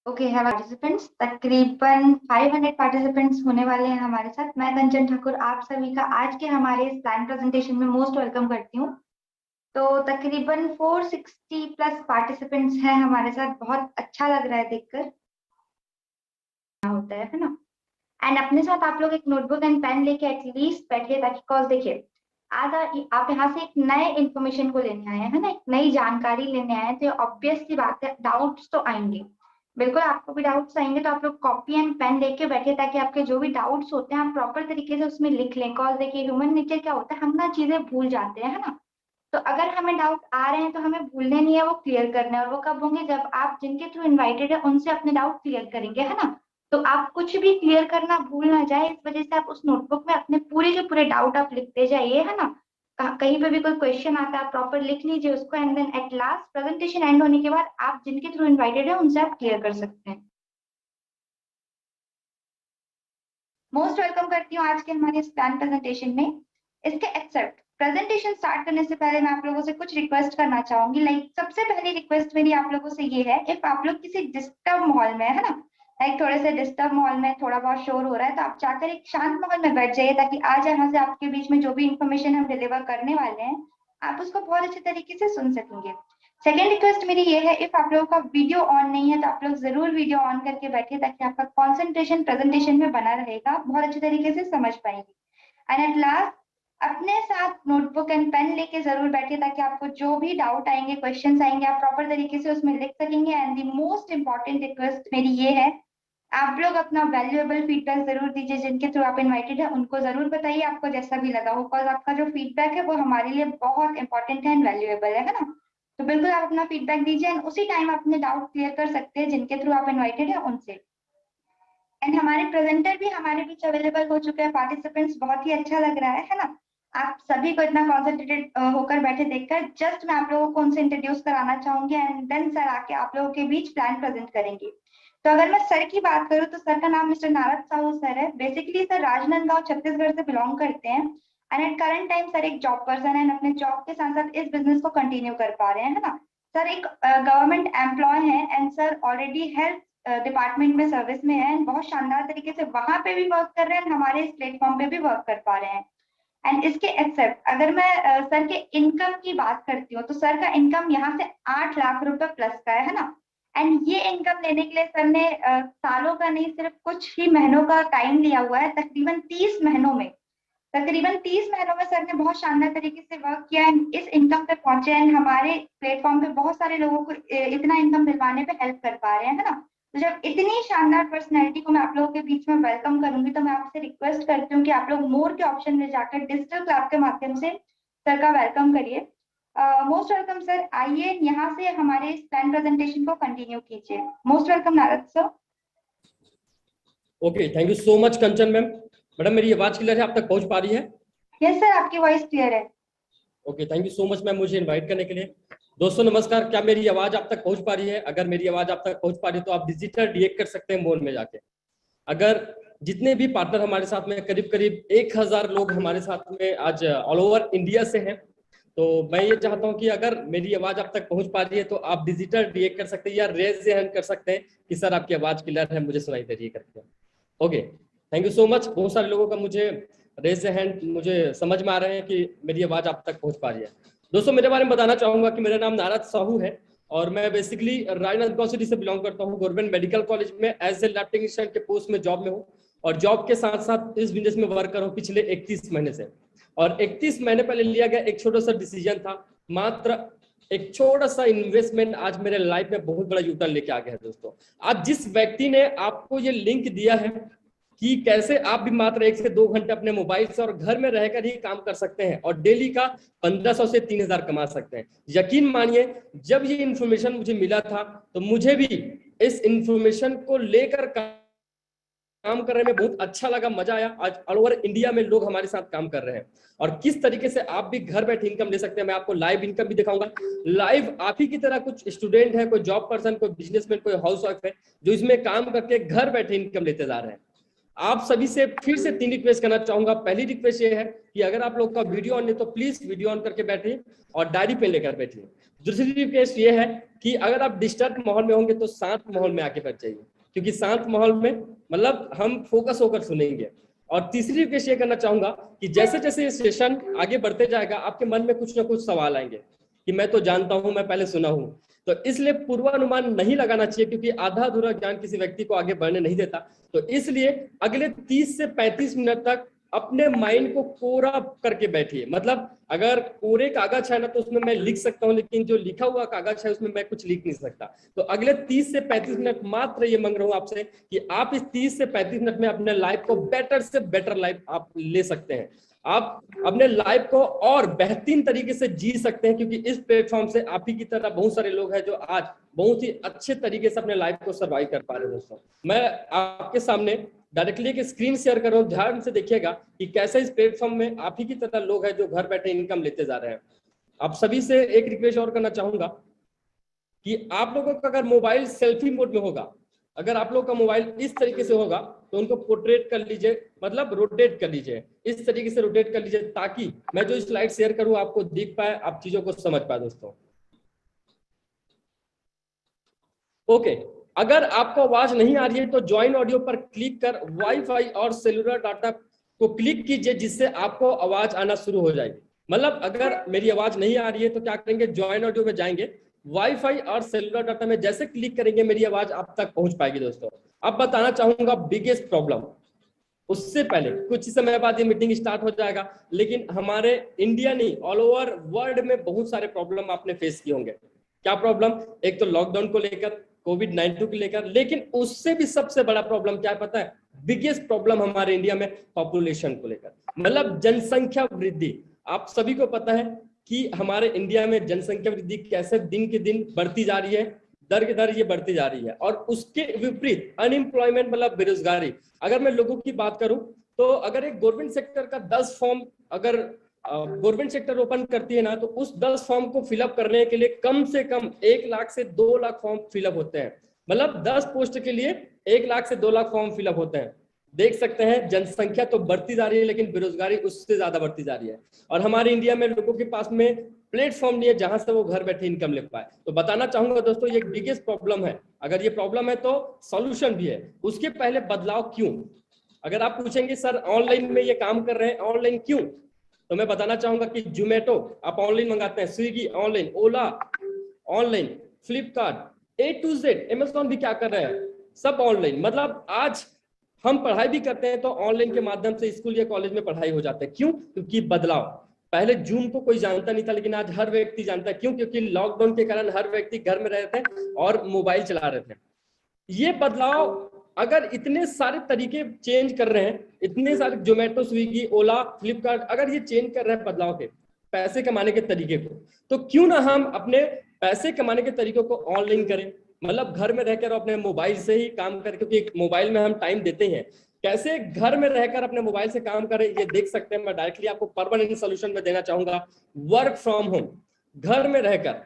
Okay है participants, तकरीबन 500 participants होने वाले हैं हमारे साथ। मैं कंचन ठाकुर आप सभी का आज के हमारे इस प्लान प्रेजेंटेशन में मोस्ट वेलकम करती हूँ। तो तकरीबन 460 प्लस पार्टिसिपेंट्स हैं हमारे साथ। बहुत अच्छा लग रहा है देखकर, होता है ना। एंड अपने साथ आप लोग एक नोटबुक एंड पेन लेके एटलीस्ट बैठिए, ताकि कॉज देखिए आज आप यहाँ से एक नए इन्फॉर्मेशन को लेने आए हैं ना, एक नई जानकारी लेने आए हैं, तो ऑब्वियस सी बात है डाउट्स तो आएंगे। बिल्कुल आपको भी डाउट्स आएंगे, तो आप लोग कॉपी एंड पेन लेके बैठे, ताकि आपके जो भी डाउट्स होते हैं आप प्रॉपर तरीके से उसमें लिख लें। कॉज देखिए ह्यूमन नेचर क्या होता है, हम ना चीजें भूल जाते हैं, है ना। तो अगर हमें डाउट आ रहे हैं तो हमें भूलने नहीं है, वो क्लियर करना है। और वो कब होंगे, जब आप जिनके थ्रू इनवाइटेड है उनसे अपने डाउट क्लियर करेंगे, है ना। तो आप कुछ भी क्लियर करना भूल ना जाए, इस वजह से आप उस नोटबुक में अपने पूरे के पूरे डाउट आप लिखते जाइए, है ना। कहीं पे भी कोई क्वेश्चन आता है आप प्रॉपर लिख लीजिए उसको, and then at last presentation end होने के बाद आप जिनके थ्रू इनवाइटेड है उनसे आप क्लियर कर सकते हैं। मोस्ट वेलकम करती हूँ आज के हमारे इस प्लान प्रेजेंटेशन में। इसके एक्सेप्ट प्रेजेंटेशन स्टार्ट करने से पहले मैं आप लोगों से कुछ रिक्वेस्ट करना चाहूंगी। लाइक सबसे पहली रिक्वेस्ट मेरी आप लोगों से ये है, इफ आप लोग किसी डिस्टर्ब माहौल में है ना, लाइक थोड़े से डिस्टर्ब माहौल में थोड़ा बहुत शोर हो रहा है, तो आप चाहकर एक शांत माहौल में बैठ जाइए, ताकि आज यहाँ से आपके बीच में जो भी इंफॉर्मेशन हम डिलीवर करने वाले हैं आप उसको बहुत अच्छे तरीके से सुन सकेंगे। सेकेंड रिक्वेस्ट मेरी ये है, इफ आप लोगों का वीडियो ऑन नहीं है तो आप लोग जरूर वीडियो ऑन करके बैठिए, ताकि आपका कॉन्सेंट्रेशन प्रेजेंटेशन में बना रहेगा, बहुत अच्छे तरीके से समझ पाएंगे। एंड एट लास्ट अपने साथ नोटबुक एंड पेन लेके जरूर बैठिए, ताकि आपको जो भी डाउट आएंगे क्वेश्चंस आएंगे आप प्रॉपर तरीके से उसमें लिख सकेंगे। And the most important request मेरी ये है, आप लोग अपना वैल्यूएबल फीडबैक जरूर दीजिए। जिनके थ्रू आप इनवाइटेड है उनको जरूर बताइए आपको जैसा भी लगा हो, बिकॉज आपका जो फीडबैक है वो हमारे लिए बहुत इंपॉर्टेंट है एंड वैल्यूएबल है ना। तो बिल्कुल आप अपना फीडबैक दीजिए, एंड उसी टाइम अपने डाउट क्लियर कर सकते हैं जिनके थ्रू आप इनवाइटेड है उनसे। एंड हमारे प्रेजेंटर भी हमारे बीच अवेलेबल हो चुके हैं। पार्टिसिपेंट्स बहुत ही अच्छा लग रहा है ना। आप सभी को इतना कॉन्सेंट्रेटेड होकर बैठे देखकर जस्ट मैं आप लोगों को उनसे इंट्रोड्यूस कराना चाहूंगी, एंड देन सर आके आप लोगों के बीच प्लान प्रेजेंट करेंगे। तो अगर मैं सर की बात करूँ तो सर का नाम मिस्टर नारद साहू सर है। बेसिकली सर राजनांदगांव छत्तीसगढ़ से बिलोंग करते हैं, and at current time sir एक जॉब पर्सन है, अपने जॉब के साथ साथ इस बिजनेस को कंटिन्यू कर पा रहे हैं, है ना। सर एक गवर्नमेंट एम्प्लॉय है, and sir already health department में सर्विस में है, बहुत शानदार तरीके से वहां पे भी वर्क कर रहे हैं, हमारे इस प्लेटफॉर्म पे भी वर्क कर पा रहे हैं। एंड इसके एक्सेप्ट अगर मैं सर के इनकम की बात करती हूँ तो सर का इनकम यहाँ से 8 लाख रुपए प्लस का है ना। एंड ये इनकम लेने के लिए सर ने सालों का नहीं सिर्फ कुछ ही महीनों का टाइम लिया हुआ है। तकरीबन 30 महीनों में सर ने बहुत शानदार तरीके से वर्क किया एंड इस इनकम पे पहुंचे, एंड हमारे प्लेटफॉर्म पे बहुत सारे लोगों को इतना इनकम दिलवाने पे हेल्प कर पा रहे हैं, है ना। तो जब इतनी शानदार पर्सनैलिटी को मैं आप लोगों के बीच में वेलकम करूंगी, तो मैं आपसे रिक्वेस्ट करती हूँ कि आप लोग मोर के ऑप्शन में जाकर डिजिटल क्लास के माध्यम से सर का वेलकम करिए। Most welcome sir. आइए यहाँ से हमारे इस प्लान प्रेजेंटेशन को कंटिन्यू कीजिए। Most welcome Narad sir. Okay, thank you so much Kanchan ma'am. Madam मेरी आवाज क्लियर है, आप तक पहुंच पा रही है? यस सर, आपकी वॉइस क्लियर है। Okay, thank you so much ma'am मुझे इनवाइट करने के लिए। दोस्तों नमस्कार, क्या मेरी आवाज आप तक पहुंच पा रही है? अगर मेरी आवाज आप तक पहुंच पा रही है तो आप डिजिटल रिएक्ट कर सकते हैं मोड में जाके। अगर जितने भी पार्टनर हमारे साथ में करीब करीब 1000 लोग हमारे साथ में आज ऑल ओवर इंडिया से हैं, तो मैं ये चाहता हूं कि अगर मेरी आवाज आप तक पहुंच पा रही है तो आप डिजिटल रिएक्ट कर सकते हैं या रेज हैंड कर सकते हैं कि सर आपकी आवाज क्लियर है, मुझे सुनाई दे रही है करके। Okay, thank you so much. बहुत सारे लोगों का मुझे रेज हैंड मुझे समझ में आ रहे हैं कि मेरी आवाज आप तक पहुंच पा रही है। दोस्तों मेरे बारे में बताना चाहूंगा कि मेरा नाम नारद साहू है और मैं बेसिकली राजनांदगांव सिटी से बिलोंग करता हूँ। गवर्नमेंट मेडिकल कॉलेज में एज ए लैब टेक्नीशियन के पोस्ट में जॉब में हूँ और जॉब के साथ साथ इस बिजनेस में वर्क कर रहा हूँ पिछले 31 महीने से। और 31 महीने पहले लिया गया एक छोटा सा डिसीजन था, मात्र एक छोटा सा इन्वेस्टमेंट आज मेरे लाइफ में बहुत बड़ा यूटर्न लेके आ गया है। दोस्तों आज जिस व्यक्ति ने आपको ये लिंक दिया है कि कैसे आप भी मात्र 1 से 2 घंटे अपने मोबाइल से और घर में रहकर ही काम कर सकते हैं और डेली का 1500 से 3000 कमा सकते हैं, यकीन मानिए जब ये इन्फॉर्मेशन मुझे मिला था तो मुझे भी इस इन्फॉर्मेशन को लेकर काम करने में बहुत अच्छा लगा, मजा आया। आज ऑल ओवर इंडिया में लोग हमारे साथ काम कर रहे हैं और किस तरीके से आप भी घर बैठे इनकम ले सकते हैं मैं आपको लाइव इनकम भी दिखाऊंगा। लाइव आप ही की तरह कुछ स्टूडेंट है, कोई जॉब पर्सन, कोई बिजनेसमैन, कोई हाउस वाइफ है जो इसमें काम करके घर बैठे इनकम लेते जा रहे हैं। आप सभी से फिर से 3 रिक्वेस्ट करना चाहूंगा। पहली रिक्वेस्ट ये है कि अगर आप लोग का वीडियो ऑन है तो प्लीज वीडियो ऑन करके बैठिए और डायरी पेन लेकर बैठिए। दूसरी रिक्वेस्ट ये है कि अगर आप डिस्टर्ब माहौल में होंगे तो शांत माहौल में आके बैठ जाइए, क्योंकि शांत माहौल में मतलब हम फोकस होकर सुनेंगे। और तीसरी रिक्वेस्ट ये करना चाहूंगा कि जैसे जैसे ये सेशन आगे बढ़ते जाएगा आपके मन में कुछ ना कुछ सवाल आएंगे कि मैं तो जानता हूं, मैं पहले सुना हूं, तो इसलिए पूर्वानुमान नहीं लगाना चाहिए, क्योंकि आधा अधूरा ज्ञान किसी व्यक्ति को आगे बढ़ने नहीं देता। तो इसलिए अगले 30 से 35 मिनट तक अपने माइंड को कोरा करके बैठिए। मतलब अगर कोरे कागज है ना तो उसमें मैं लिख सकता हूं, लेकिन जो लिखा हुआ कागज है उसमें मैं कुछ लिख नहीं सकता। तो अगले 30 से 35 मिनट मात्र ये मांग रहा हूं आपसे कि आप इस 30 से 35 मिनट में अपने लाइफ को बेटर से बेटर लाइफ आप ले सकते हैं। आप अपने लाइफ को और बेहतरीन तरीके से जी सकते हैं, क्योंकि इस प्लेटफॉर्म से आप ही की तरह बहुत सारे लोग हैं जो आज बहुत ही अच्छे तरीके से अपने लाइफ को सर्वाइव कर पा रहे हैं। दोस्तों मैं आपके सामने डायरेक्टली एक स्क्रीन शेयर कर रहा हूं, ध्यान से देखिएगा कि कैसे इस प्लेटफॉर्म में आप ही की तरह लोग हैं जो घर बैठे इनकम लेते जा रहे हैं। आप सभी से एक रिक्वेस्ट और करना चाहूंगा कि आप लोगों का अगर मोबाइल सेल्फी मोड में होगा, अगर आप लोग का मोबाइल इस तरीके से होगा तो उनको पोर्ट्रेट कर लीजिए, मतलब रोटेट कर लीजिए, इस तरीके से रोटेट कर लीजिए ताकि मैं जो स्लाइड शेयर करूं आपको दिख पाए, आप चीजों को समझ पाए। दोस्तों ओके, अगर आपको आवाज नहीं आ रही है तो ज्वाइन ऑडियो पर क्लिक कर वाईफाई और सेलुलर डाटा को क्लिक कीजिए, जिससे आपको आवाज आना शुरू हो जाएगी। मतलब अगर मेरी आवाज नहीं आ रही है तो क्या करेंगे, ज्वाइन ऑडियो में जाएंगे, वाईफाई और सेलुलर डाटा में जैसे क्लिक करेंगे मेरी आवाज आप तक पहुंच पाएगी। दोस्तों अब बताना चाहूंगा बिगेस्ट प्रॉब्लम, उससे पहले कुछ समय बाद ये मीटिंग स्टार्ट हो जाएगा, लेकिन हमारे इंडिया नहीं ऑल ओवर वर्ल्ड में बहुत सारे प्रॉब्लम आपने फेस किए होंगे। क्या प्रॉब्लम? एक तो लॉकडाउन को लेकर, कोविड-19 को लेकर, लेकिन उससे भी सबसे बड़ा प्रॉब्लम क्या पता है? बिगेस्ट प्रॉब्लम हमारे इंडिया में पॉपुलेशन को लेकर, मतलब जनसंख्या वृद्धि। आप सभी को पता है कि हमारे इंडिया में जनसंख्या वृद्धि कैसे दिन के दिन बढ़ती जा रही है, दर के दर ये बढ़ती जा रही है। और उसके विपरीत अनएम्प्लॉयमेंट मतलब बेरोजगारी। अगर मैं लोगों की बात करूं तो अगर एक गवर्नमेंट सेक्टर का 10 फॉर्म अगर गवर्नमेंट सेक्टर ओपन करती है ना, तो उस 10 फॉर्म को फिलअप करने के लिए कम से कम 1 लाख से 2 लाख फॉर्म फिलअप होते हैं। मतलब 10 पोस्ट के लिए 1 लाख से 2 लाख फॉर्म फिलअप होते हैं। देख सकते हैं जनसंख्या तो बढ़ती जा रही है, लेकिन बेरोजगारी उससे ज्यादा बढ़ती जा रही है। और हमारे इंडिया में लोगों के पास में प्लेटफॉर्म नहीं है जहां से वो घर बैठे इनकम ले पाए। तो बताना चाहूंगा दोस्तों ये बिगेस्ट प्रॉब्लम है। अगर ये प्रॉब्लम है तो सॉल्यूशन भी है। उसके पहले बदलाव क्यों? अगर आप पूछेंगे सर ऑनलाइन में ये काम कर रहे हैं, ऑनलाइन क्यों, तो मैं बताना चाहूंगा कि जोमेटो आप ऑनलाइन मंगाते हैं, Swiggy online, Ola online, Flipkart A to Z, Amazon भी क्या कर रहे हैं, सब ऑनलाइन। मतलब आज हम पढ़ाई भी करते हैं तो ऑनलाइन के माध्यम से स्कूल या कॉलेज में पढ़ाई हो जाता है। क्यों? क्योंकि बदलाव। पहले जूम को कोई जानता नहीं था, लेकिन आज हर व्यक्ति जानता है। क्यों? क्योंकि लॉकडाउन के कारण हर व्यक्ति घर में रहे थे और मोबाइल चला रहे थे। ये बदलाव अगर इतने सारे तरीके चेंज कर रहे हैं, इतने सारे जोमेटो, स्विगी, ओला, फ्लिपकार्ट अगर ये चेंज कर रहे हैं बदलाव के पैसे कमाने के तरीके को, तो क्यों ना हम अपने पैसे कमाने के तरीकों को ऑनलाइन करें। मतलब घर में रहकर अपने मोबाइल से ही काम करें, क्योंकि मोबाइल में हम टाइम देते हैं। कैसे घर में रहकर अपने मोबाइल से काम करें ये देख सकते हैं। मैं डायरेक्टली आपको परमानेंट सोल्यूशन में देना चाहूंगा, वर्क फ्रॉम होम। घर में रहकर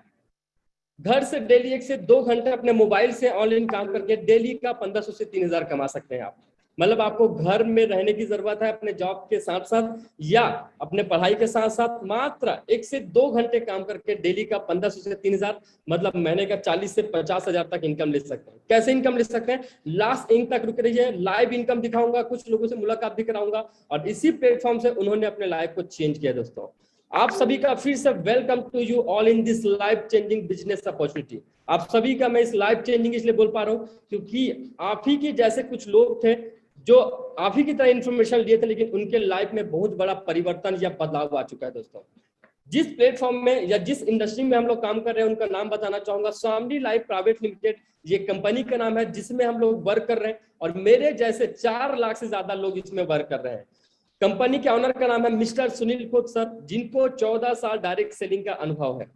घर से डेली 1 से 2 घंटे अपने मोबाइल से ऑनलाइन काम करके डेली का 1500 से 3000 कमा सकते हैं आप। मतलब आपको घर में रहने की जरूरत है अपने जॉब के साथ साथ या अपने पढ़ाई के साथ साथ, मात्र 1 से 2 घंटे काम करके डेली का 1500 से 3000, मतलब महीने का 40 से 50 हजार तक इनकम ले सकते हैं। कैसे इनकम ले सकते हैं? लास्ट एंड तक रुक रहिए, लाइव इनकम दिखाऊंगा, कुछ लोगों से मुलाकात भी कराऊंगा और इसी प्लेटफॉर्म से उन्होंने अपने लाइफ को चेंज किया। दोस्तों आप सभी का फिर से welcome to you all in this life changing business opportunity. आप सभी का मैं इस लाइफ चेंजिंग इसलिए बोल पा रहा हूं क्योंकि आप ही के जैसे कुछ लोग थे जो आप ही की तरह इंफॉर्मेशन लिए थे, लेकिन उनके लाइफ में बहुत बड़ा परिवर्तन या बदलाव आ चुका है। दोस्तों जिस प्लेटफॉर्म में या जिस इंडस्ट्री में हम लोग काम कर रहे हैं उनका नाम बताना चाहूंगा, स्वामी लाइफ प्राइवेट लिमिटेड, ये कंपनी का नाम है जिसमें हम लोग वर्क कर रहे हैं और मेरे जैसे 4 लाख से ज्यादा लोग इसमें वर्क कर रहे हैं। कंपनी के ऑनर का नाम है मिस्टर सुनील खोत सर, जिनको 14 साल डायरेक्ट सेलिंग का अनुभव है।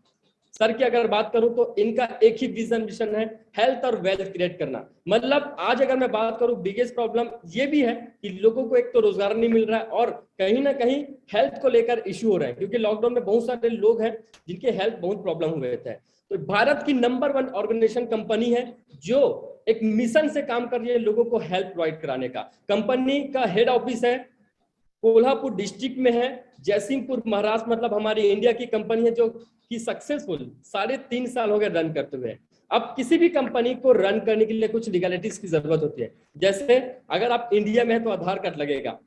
सर की अगर बात करूं तो इनका एक ही विजन मिशन है, हेल्थ और वेल्थ क्रिएट करना। मतलब आज अगर मैं बात करूं बिगेस्ट प्रॉब्लम ये भी है कि लोगों को एक तो रोजगार नहीं मिल रहा है और कहीं ना कहीं हेल्थ को लेकर इश्यू हो रहे हैं, क्योंकि लॉकडाउन में बहुत सारे लोग हैं जिनके हेल्थ बहुत प्रॉब्लम हुए थे। तो भारत की नंबर 1 ऑर्गेनाइजेशन कंपनी है जो एक मिशन से काम कर रही है लोगों को हेल्प प्रोवाइड कराने का। कंपनी का हेड ऑफिस है कोल्हापुर डिस्ट्रिक्ट में है, जयसिंहपुर महाराष्ट्र, मतलब हमारी इंडिया की कंपनी है जो कि सक्सेसफुल 3.5 साल हो गए रन करते हुए। अब किसी भी कंपनी को रन करने के लिए कुछ लीगलिटीज की जरूरत होती है, जैसे अगर आप इंडिया में है तो आधार कार्ड लगेगा,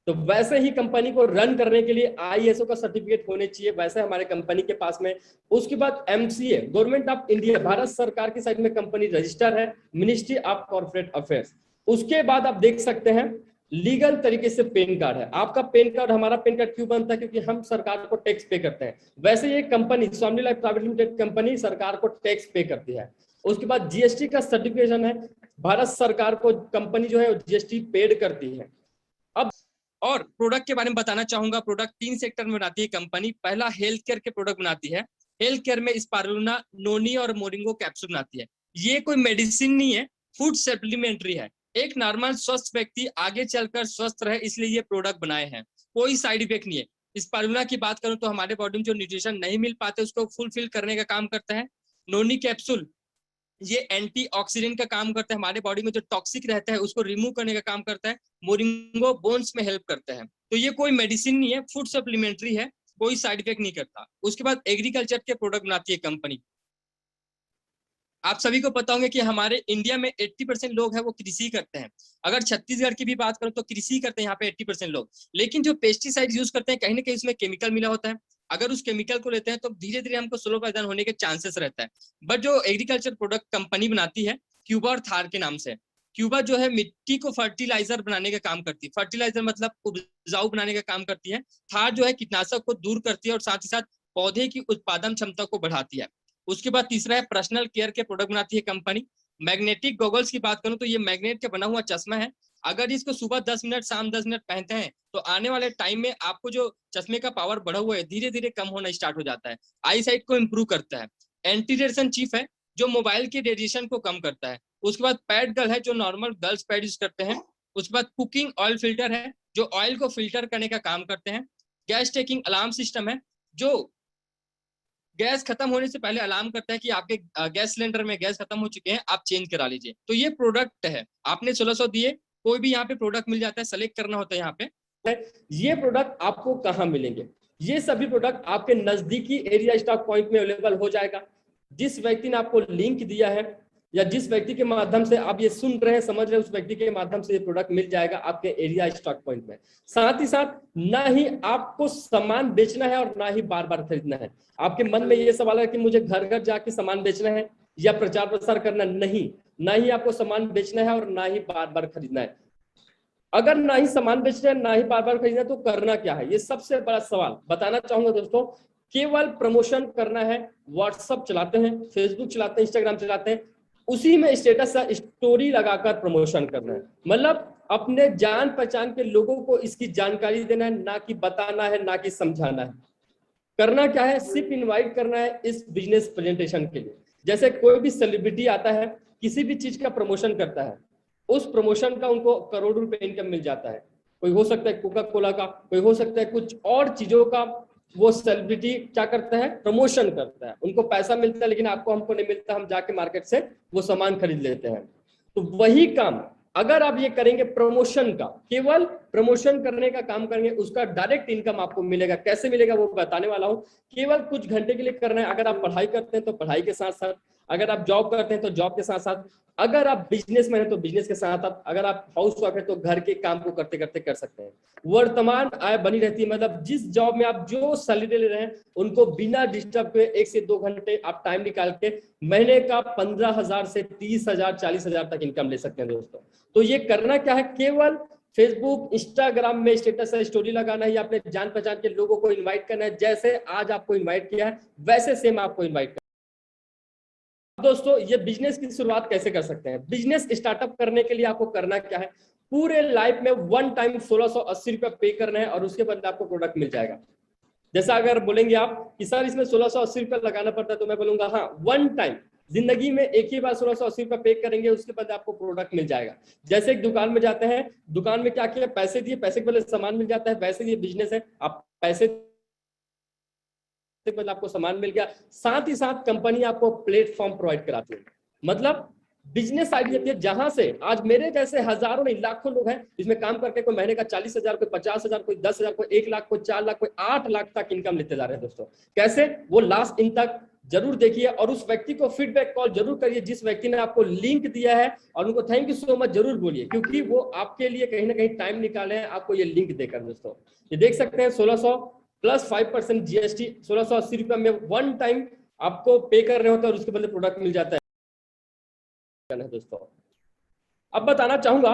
तो वैसे ही कंपनी को रन करने के लिए आईएसओ का सर्टिफिकेट होने चाहिए, वैसे हमारे कंपनी के पास में। उसके बाद MCA, government of India, Bharat सरकार की साइड में कंपनी रजिस्टर है, मिनिस्ट्री ऑफ कॉर्पोरेट अफेयर्स। उसके बाद आप देख सकते हैं लीगल तरीके से पेन कार्ड है। आपका पेन कार्ड, हमारा पेन कार्ड क्यों बनता है? क्योंकि हम सरकार को टैक्स पे करते हैं। वैसे ये कंपनी स्वामी लाइफ प्राइवेट लिमिटेड कंपनी सरकार को टैक्स पे करती है। उसके बाद जीएसटी का सर्टिफिकेशन है, भारत सरकार को कंपनी जो है जीएसटी पेड करती है। अब और प्रोडक्ट के बारे में बताना चाहूंगा। प्रोडक्ट 3 सेक्टर में बनाती है कंपनी। पहला हेल्थ केयर के प्रोडक्ट बनाती है। हेल्थ केयर में स्पारुलिना, नोनी और मोरिंगो कैप्सूल बनाती है। ये कोई मेडिसिन नहीं है, फूड सप्लीमेंट्री है। एक नॉर्मल स्वस्थ व्यक्ति आगे चलकर स्वस्थ रहे, इसलिए ये प्रोडक्ट बनाए हैं। कोई साइड इफेक्ट नहीं है। स्पारुलिना की बात करूं तो हमारे बॉडी में जो न्यूट्रिशन नहीं मिल पाते उसको फुलफिल करने का काम करता है। नोनी कैप्सूल ये एंटीऑक्सीडेंट का काम करता है, हमारे बॉडी में जो टॉक्सिक रहता है उसको रिमूव करने का काम करता है। मोरिंगो बोन्स में हेल्प करता है। तो ये कोई मेडिसिन नहीं है, फूड सप्लीमेंट्री है, कोई साइड इफेक्ट नहीं करता। उसके बाद एग्रीकल्चर के प्रोडक्ट बनाती है कंपनी। आप सभी को पता होंगे कि हमारे इंडिया में 80% लोग हैं वो कृषि करते हैं। अगर छत्तीसगढ़ की भी बात करूं तो कृषि करते हैं यहाँ पे 80% लोग। लेकिन जो पेस्टिसाइड यूज करते हैं कहीं ना कहीं उसमें केमिकल मिला होता है। अगर उस केमिकल को लेते हैं तो धीरे धीरे हमको स्लो पैदान होने के चांसेस रहता है। बट जो एग्रीकल्चर प्रोडक्ट कंपनी बनाती है क्यूबा और थार के नाम से, क्यूबा जो है मिट्टी को फर्टिलाइजर बनाने का काम करती है। फर्टिलाइजर मतलब उपजाऊ बनाने का काम करती है। थार जो है कीटनाशक को दूर करती है और साथ ही साथ पौधे की उत्पादन क्षमता को बढ़ाती है। उसके बाद तीसरा है पर्सनल केयर के प्रोडक्ट बनाती है कंपनी। मैग्नेटिक गॉगल्स की बात करूं तो ये मैग्नेट का बना हुआ चश्मा है। अगर इसको सुबह 10 मिनट शाम 10 मिनट पहनते हैं तो आने वाले टाइम में आपको जो चश्मे का पावर बढ़ा हुआ है धीरे धीरे कम होना स्टार्ट हो जाता है। आई साइट को इंप्रूव करता है। एंटी रेडिएशन चीफ है जो मोबाइल के रेडिएशन को कम करता है। उसके बाद पैड गर्ल है जो नॉर्मल गर्ल्स पैड यूज करते हैं। उसके बाद कुकिंग ऑयल फिल्टर है जो ऑयल को फिल्टर करने का काम करते हैं। गैस टेकिंग अलार्म सिस्टम है जो गैस खत्म होने से पहले अलार्म करता है कि आपके गैस सिलेंडर में गैस खत्म हो चुके हैं, आप चेंज करा लीजिए। तो ये प्रोडक्ट है, आपने 1600 दिए, कोई भी यहाँ पे प्रोडक्ट मिल जाता है, सेलेक्ट करना होता है यहाँ पे। ये प्रोडक्ट आपको कहाँ मिलेंगे? ये सभी प्रोडक्ट आपके नजदीकी एरिया स्टॉक पॉइंट में अवेलेबल हो जाएगा। जिस व्यक्ति ने आपको लिंक दिया है या जिस व्यक्ति के माध्यम से आप ये सुन रहे हैं, समझ रहे हैं, उस व्यक्ति के माध्यम से ये प्रोडक्ट मिल जाएगा आपके एरिया स्टॉक पॉइंट में। साथ ही साथ ना ही आपको सामान बेचना है और ना ही बार बार खरीदना है। आपके मन में ये सवाल है कि मुझे घर घर जाके सामान बेचना है या प्रचार प्रसार करना, नहीं, ना ही आपको सामान बेचना है और ना ही बार बार खरीदना है। अगर ना ही सामान बेचना है ना ही बार बार खरीदना है तो करना क्या है? ये सबसे बड़ा सवाल बताना चाहूंगा दोस्तों। केवल प्रमोशन करना है। व्हाट्सएप चलाते हैं, फेसबुक चलाते हैं, इंस्टाग्राम चलाते हैं, उसी में स्टेटस स्टोरी लगाकर प्रमोशन करना है। मतलब अपने जान पहचान के लोगों को इसकी जानकारी देना है, ना कि बताना है, ना कि समझाना है। करना क्या है? सिर्फ इनवाइट करना है इस बिजनेस प्रेजेंटेशन के लिए। जैसे कोई भी सेलिब्रिटी आता है, किसी भी चीज का प्रमोशन करता है, उस प्रमोशन का उनको करोड़ों रुपए इनकम मिल जाता है। कोई हो सकता है कोका कोला का, कोई हो सकता है कुछ और चीजों का। वो सेलिब्रिटी क्या करता है? प्रमोशन करता है, उनको पैसा मिलता है, लेकिन आपको हमको नहीं मिलता, हम जाके मार्केट से वो सामान खरीद लेते हैं। तो वही काम अगर आप ये करेंगे, प्रमोशन का, केवल प्रमोशन करने का काम करेंगे, उसका डायरेक्ट इनकम आपको मिलेगा। कैसे मिलेगा वो बताने वाला हूं। केवल कुछ घंटे के लिए करना है। अगर आप पढ़ाई करते हैं तो पढ़ाई के साथ साथ, अगर आप जॉब करते हैं तो जॉब के साथ साथ, अगर आप बिजनेस में हैं तो बिजनेस के साथ साथ, अगर आप हाउस वाइफ है तो घर के काम को करते करते कर सकते हैं। वर्तमान आय बनी रहती है। मतलब जिस जॉब में आप जो सैलरी ले रहे हैं उनको बिना डिस्टर्ब हुए 1 से 2 घंटे आप टाइम निकाल के महीने का 15,000 से 30,000 40,000 तक इनकम ले सकते हैं दोस्तों। तो ये करना क्या है? केवल फेसबुक इंस्टाग्राम में स्टेटस स्टोरी लगाना है या अपने जान पहचान के लोगों को इनवाइट करना है। जैसे आज आपको इनवाइट किया है वैसे सेम आपको इनवाइट करना है। दोस्तों ये बिजनेस की शुरुआत कैसे कर सकते हैं? बिजनेस स्टार्टअप करने के लिए आपको करना क्या है? पूरे लाइफ में वन टाइम 1680 रुपया पे करना है और उसके बाद आपको प्रोडक्ट मिल जाएगा। जैसा अगर बोलेंगे आप कि सर इसमें 1680 रुपया लगाना पड़ता है, तो मैं बोलूंगा हाँ, वन टाइम जिंदगी में एक ही बार 1680 रुपया पे करेंगे, उसके बाद आपको प्रोडक्ट मिल जाएगा। जैसे एक दुकान में जाते हैं, दुकान में क्या किया, पैसे दिए, पैसे के बदले सामान मिल जाता है। वैसे ये बिजनेस है, आप पैसे के बाद आपको सामान मिल गया। साथ ही साथ कंपनी आपको प्लेटफॉर्म प्रोवाइड कराती है, मतलब बिजनेस आइडिया देती है, जहां से आज मेरे जैसे हजारों नहीं लाखों लोग हैं इसमें काम करके कोई महीने का 40,000, कोई 50,000, कोई 10,000, कोई 1 लाख, कोई 4 लाख, कोई 8 लाख तक इनकम लेते जा रहे हैं दोस्तों। कैसे? वो लास्ट इन तक जरूर देखिए और उस व्यक्ति को फीडबैक कॉल जरूर करिए जिस व्यक्ति ने आपको लिंक दिया है, और उनको थैंक यू सो मच जरूर बोलिए, क्योंकि वो आपके लिए कहीं ना कहीं टाइम निकाले हैं आपको ये लिंक देकर। दोस्तों ये देख सकते हैं 1600 प्लस 5% जीएसटी, 1680 रुपये में वन टाइम आपको पे कर रहे होते हैं और उसके बदले प्रोडक्ट मिल जाता है। दोस्तों अब बताना चाहूंगा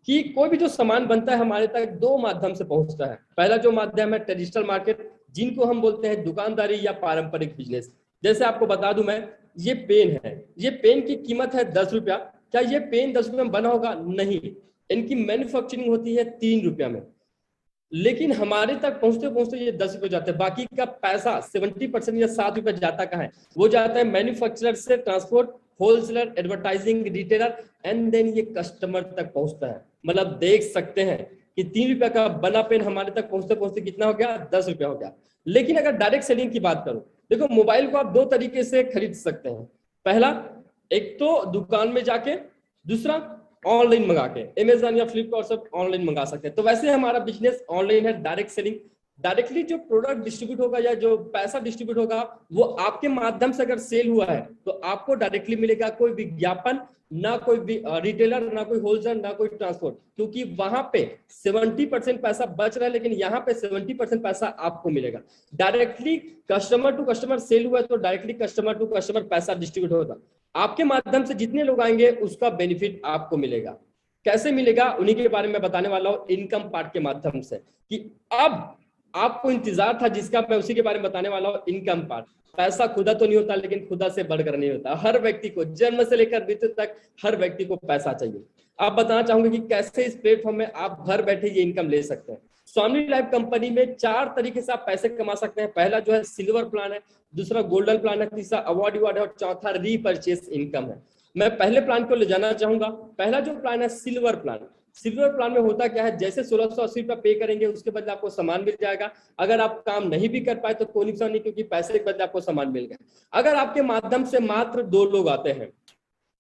कि कोई भी जो सामान बनता है हमारे तक दो माध्यम से पहुंचता है। पहला जो माध्यम है ट्रेडिशनल मार्केट, जिनको हम बोलते हैं दुकानदारी या पारंपरिक बिजनेस। जैसे आपको बता दूं मैं, ये पेन है, ये पेन की कीमत है 10 रुपया। क्या ये पेन 10 रुपये में बना होगा? नहीं, इनकी मैन्युफैक्चरिंग होती है 3 रुपया में, लेकिन हमारे तक पहुंचते पहुंचते ये 10 रुपये जाते हैं। बाकी का पैसा 70% या 7 रुपये जाता कहाँ है? वो जाता है मैन्युफैक्चरर से transport, wholesaler, advertising, retailer, and then ये कस्टमर तक पहुंचता है। मतलब देख सकते हैं कि 3 रुपये का बना पेन हमारे तक पहुंचते पहुंचते कितना हो गया? 10 रुपया हो गया। लेकिन अगर डायरेक्ट सेलिंग की बात करूं, देखो मोबाइल को आप दो तरीके से खरीद सकते हैं। पहला, एक तो दुकान में जाके, दूसरा ऑनलाइन मंगा के, अमेजन या फ्लिपकार्ट सब ऑनलाइन मंगा सकते हैं। तो वैसे हमारा बिजनेस ऑनलाइन है, डायरेक्ट सेलिंग। डायरेक्टली जो प्रोडक्ट डिस्ट्रीब्यूट होगा या जो पैसा डिस्ट्रीब्यूट होगा वो आपके माध्यम से अगर सेल हुआ है तो आपको डायरेक्टली मिलेगा, कोई विज्ञापन ना, कोई रिटेलर ना, कोई होलसेलर ना, कोई ट्रांसपोर्ट, क्योंकि वहां पे 70% पैसा बच रहा है, लेकिन यहाँ पे 70% पैसा आपको मिलेगा। Directly customer to customer sale हुआ है तो डायरेक्टली कस्टमर टू कस्टमर पैसा डिस्ट्रीब्यूट होगा। आपके माध्यम से जितने लोग आएंगे उसका बेनिफिट आपको मिलेगा। कैसे मिलेगा उन्हीं के बारे में बताने वाला हूं, इनकम पार्ट के माध्यम से। कि अब आपको इंतजार था जिसका, मैं उसी के बारे में बताने वाला हूं, इनकम पार्ट। पैसा खुदा तो नहीं होता, लेकिन खुदा से बढ़कर नहीं होता। हर व्यक्ति को जन्म से लेकर मृत्यु तक हर व्यक्ति को पैसा चाहिए। आप बताना चाहूंगे कि कैसे इस प्लेटफॉर्म में आप घर बैठे ये इनकम ले सकते हैं। स्वामी लाइफ कंपनी में 4 तरीके से आप पैसे कमा सकते हैं। पहला जो है सिल्वर प्लान है, दूसरा गोल्डन प्लान है, तीसरा अवार्ड है और चौथा रीपरचेस इनकम है। मैं पहले प्लान को ले जाना चाहूंगा। पहला जो प्लान है सिल्वर प्लान। सिल्वर प्लान में होता क्या है, जैसे 1680 रुपया पे करेंगे उसके बदले आपको सामान मिल जाएगा। अगर आप काम नहीं भी कर पाए तो कोई नुकसान नहीं, क्योंकि पैसे के बदले आपको सामान मिल गया। अगर आपके माध्यम से मात्र 2 लोग आते हैं,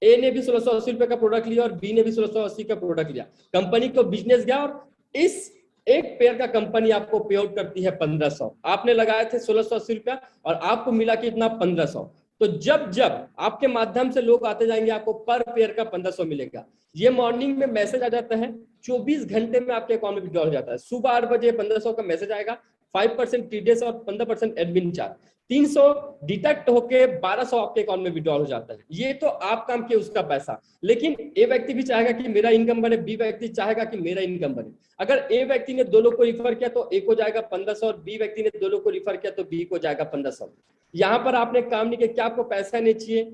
ए ने भी 1680 रुपए का प्रोडक्ट लिया और बी ने भी 1680 का प्रोडक्ट लिया, कंपनी को बिजनेस गया और इस एक पेयर का कंपनी आपको पे आउट करती है 1500। आपने लगाए थे 1680 रुपया और आपको मिला कितना? 1500। तो जब जब आपके माध्यम से लोग आते जाएंगे आपको पर पेयर का 1500 मिलेगा। ये मॉर्निंग में मैसेज आ जाता है, 24 घंटे में आपके अकाउंट में विड्रॉल हो जाता है। सुबह 8 बजे 1500 का मैसेज आएगा, 5% टीडीएस और 15% एडमिन चार्ज, 300 डिटेक्ट होके 1200 आपके अकाउंट में विड्रॉल हो जाता है। ये तो आप काम किए उसका पैसा। लेकिन ए व्यक्ति भी चाहेगा कि मेरा इनकम बने, बी व्यक्ति चाहेगा कि मेरा इनकम बने। अगर ए व्यक्ति ने 2 लोग को रिफर किया तो ए को जाएगा 1500 और बी व्यक्ति ने 2 लोग को रिफर किया तो बी को जाएगा 1500। यहाँ पर आपने काम नहीं किया, क्या आपको पैसा नहीं चाहिए?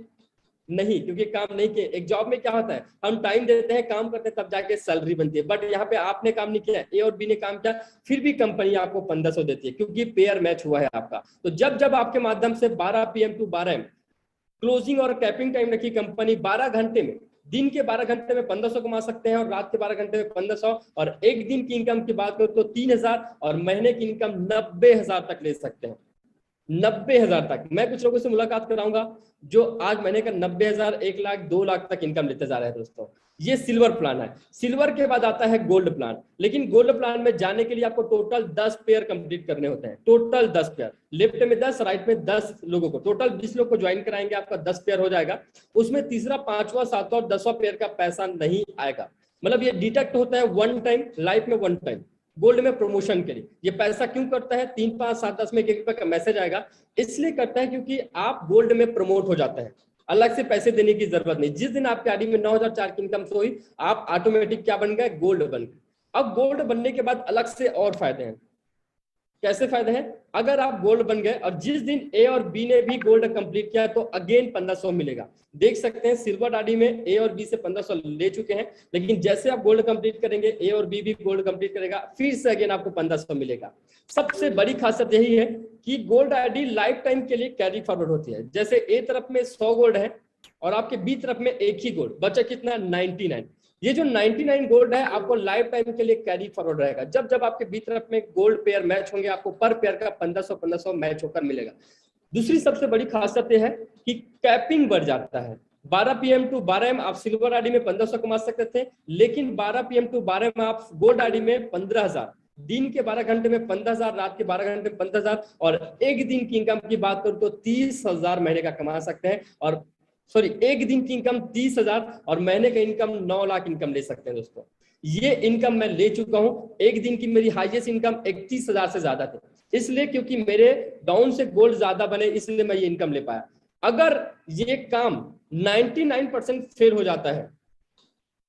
नहीं, क्योंकि काम नहीं किए। एक जॉब में क्या होता है, हम टाइम देते हैं, काम करते हैं, तब जाके सैलरी बनती है। बट यहाँ पे आपने काम नहीं किया, ए और बी ने काम किया, फिर भी कंपनी आपको 1500 देती है, क्योंकि पेयर मैच हुआ है आपका। तो जब जब आपके माध्यम से 12 PM टू 12 AM क्लोजिंग और कैपिंग टाइम रखी कंपनी, 12 घंटे में, दिन के 12 घंटे में 1500 कमा सकते हैं और रात के 12 घंटे में 1500, और एक दिन की इनकम की बात करो तो 3000 और महीने की इनकम 90,000 तक ले सकते हैं। 90,000 तक। मैं कुछ लोगों से मुलाकात कराऊंगा जो आज महीने का 90,000, 1 लाख, 2 लाख तक इनकम लेते जा रहे हैं दोस्तों। ये सिल्वर प्लान है। सिल्वर के बाद आता है गोल्ड प्लान। लेकिन गोल्ड प्लान में जाने के लिए आपको टोटल 10 पेयर कंप्लीट करने होते हैं। टोटल 10 पेयर, लेफ्ट में 10, राइट में 10 लोगों को, टोटल 20 लोग को ज्वाइन कराएंगे, आपका 10 पेयर हो जाएगा। उसमें तीसरा, 5वां, 7वां और 10वां पेयर का पैसा नहीं आएगा। मतलब ये डिटेक्ट होता है वन टाइम, लाइफ में वन टाइम। गोल्ड में प्रमोशन के लिए ये पैसा क्यों करता है? 3, 5, 7, 10 में 1 रुपए का मैसेज आएगा, इसलिए करता है क्योंकि आप गोल्ड में प्रमोट हो जाते हैं। अलग से पैसे देने की जरूरत नहीं। जिस दिन आपके आईडी में 9,004 की इनकम हुई, आप ऑटोमेटिक क्या बन गए? गोल्ड बन गए। अब गोल्ड बनने के बाद अलग से और फायदे हैं। कैसे फायदे हैं? अगर आप गोल्ड बन गए और जिस दिन ए और बी ने भी गोल्ड कंप्लीट किया तो अगेन 1500 मिलेगा। देख सकते हैं सिल्वर डाडी में ए और बी से 1500 ले चुके हैं, लेकिन जैसे आप गोल्ड कंप्लीट करेंगे, ए और बी भी गोल्ड कंप्लीट करेगा, फिर से अगेन आपको 1500 मिलेगा। सबसे बड़ी खासियत यही है कि गोल्ड आईडी लाइफ टाइम के लिए कैरी फॉरवर्ड होती है। जैसे ए तरफ में 100 गोल्ड है और आपके बी तरफ में एक ही गोल्ड बचा, कितना? 99। ये जो 99 गोल्ड है आपको लाइफ टाइम के लिए कैरी फॉरवर्ड रहेगा। जब जब आपके बी तरफ में गोल्ड पेयर मैच होंगे, आपको पर पेयर का 1500 मैच होकर मिलेगा। दूसरी सबसे बड़ी खासियत यह है कि कैपिंग बढ़ जाता है। 12 PM टू 12 AM आप सिल्वर आईडी में 1500 कमा सकते थे, लेकिन 12 PM टू 12 AM आप गोल्ड आईडी में 15,000, दिन के 12 घंटे में 15,000, रात के 12 घंटे में 15,000, और एक दिन की इनकम की बात करूं तो 30,000 महीने का कमा सकते हैं। और सॉरी, एक दिन की इनकम 30,000 और महीने का इनकम 9 लाख इनकम ले सकते हैं दोस्तों। ये इनकम मैं ले चुका हूं। एक दिन की मेरी हाईएस्ट इनकम 31,000 से ज्यादा थी, इसलिए क्योंकि मेरे डाउन से गोल्ड ज्यादा बने, इसलिए मैं ये इनकम ले पाया। अगर ये काम 99% फेल हो जाता है,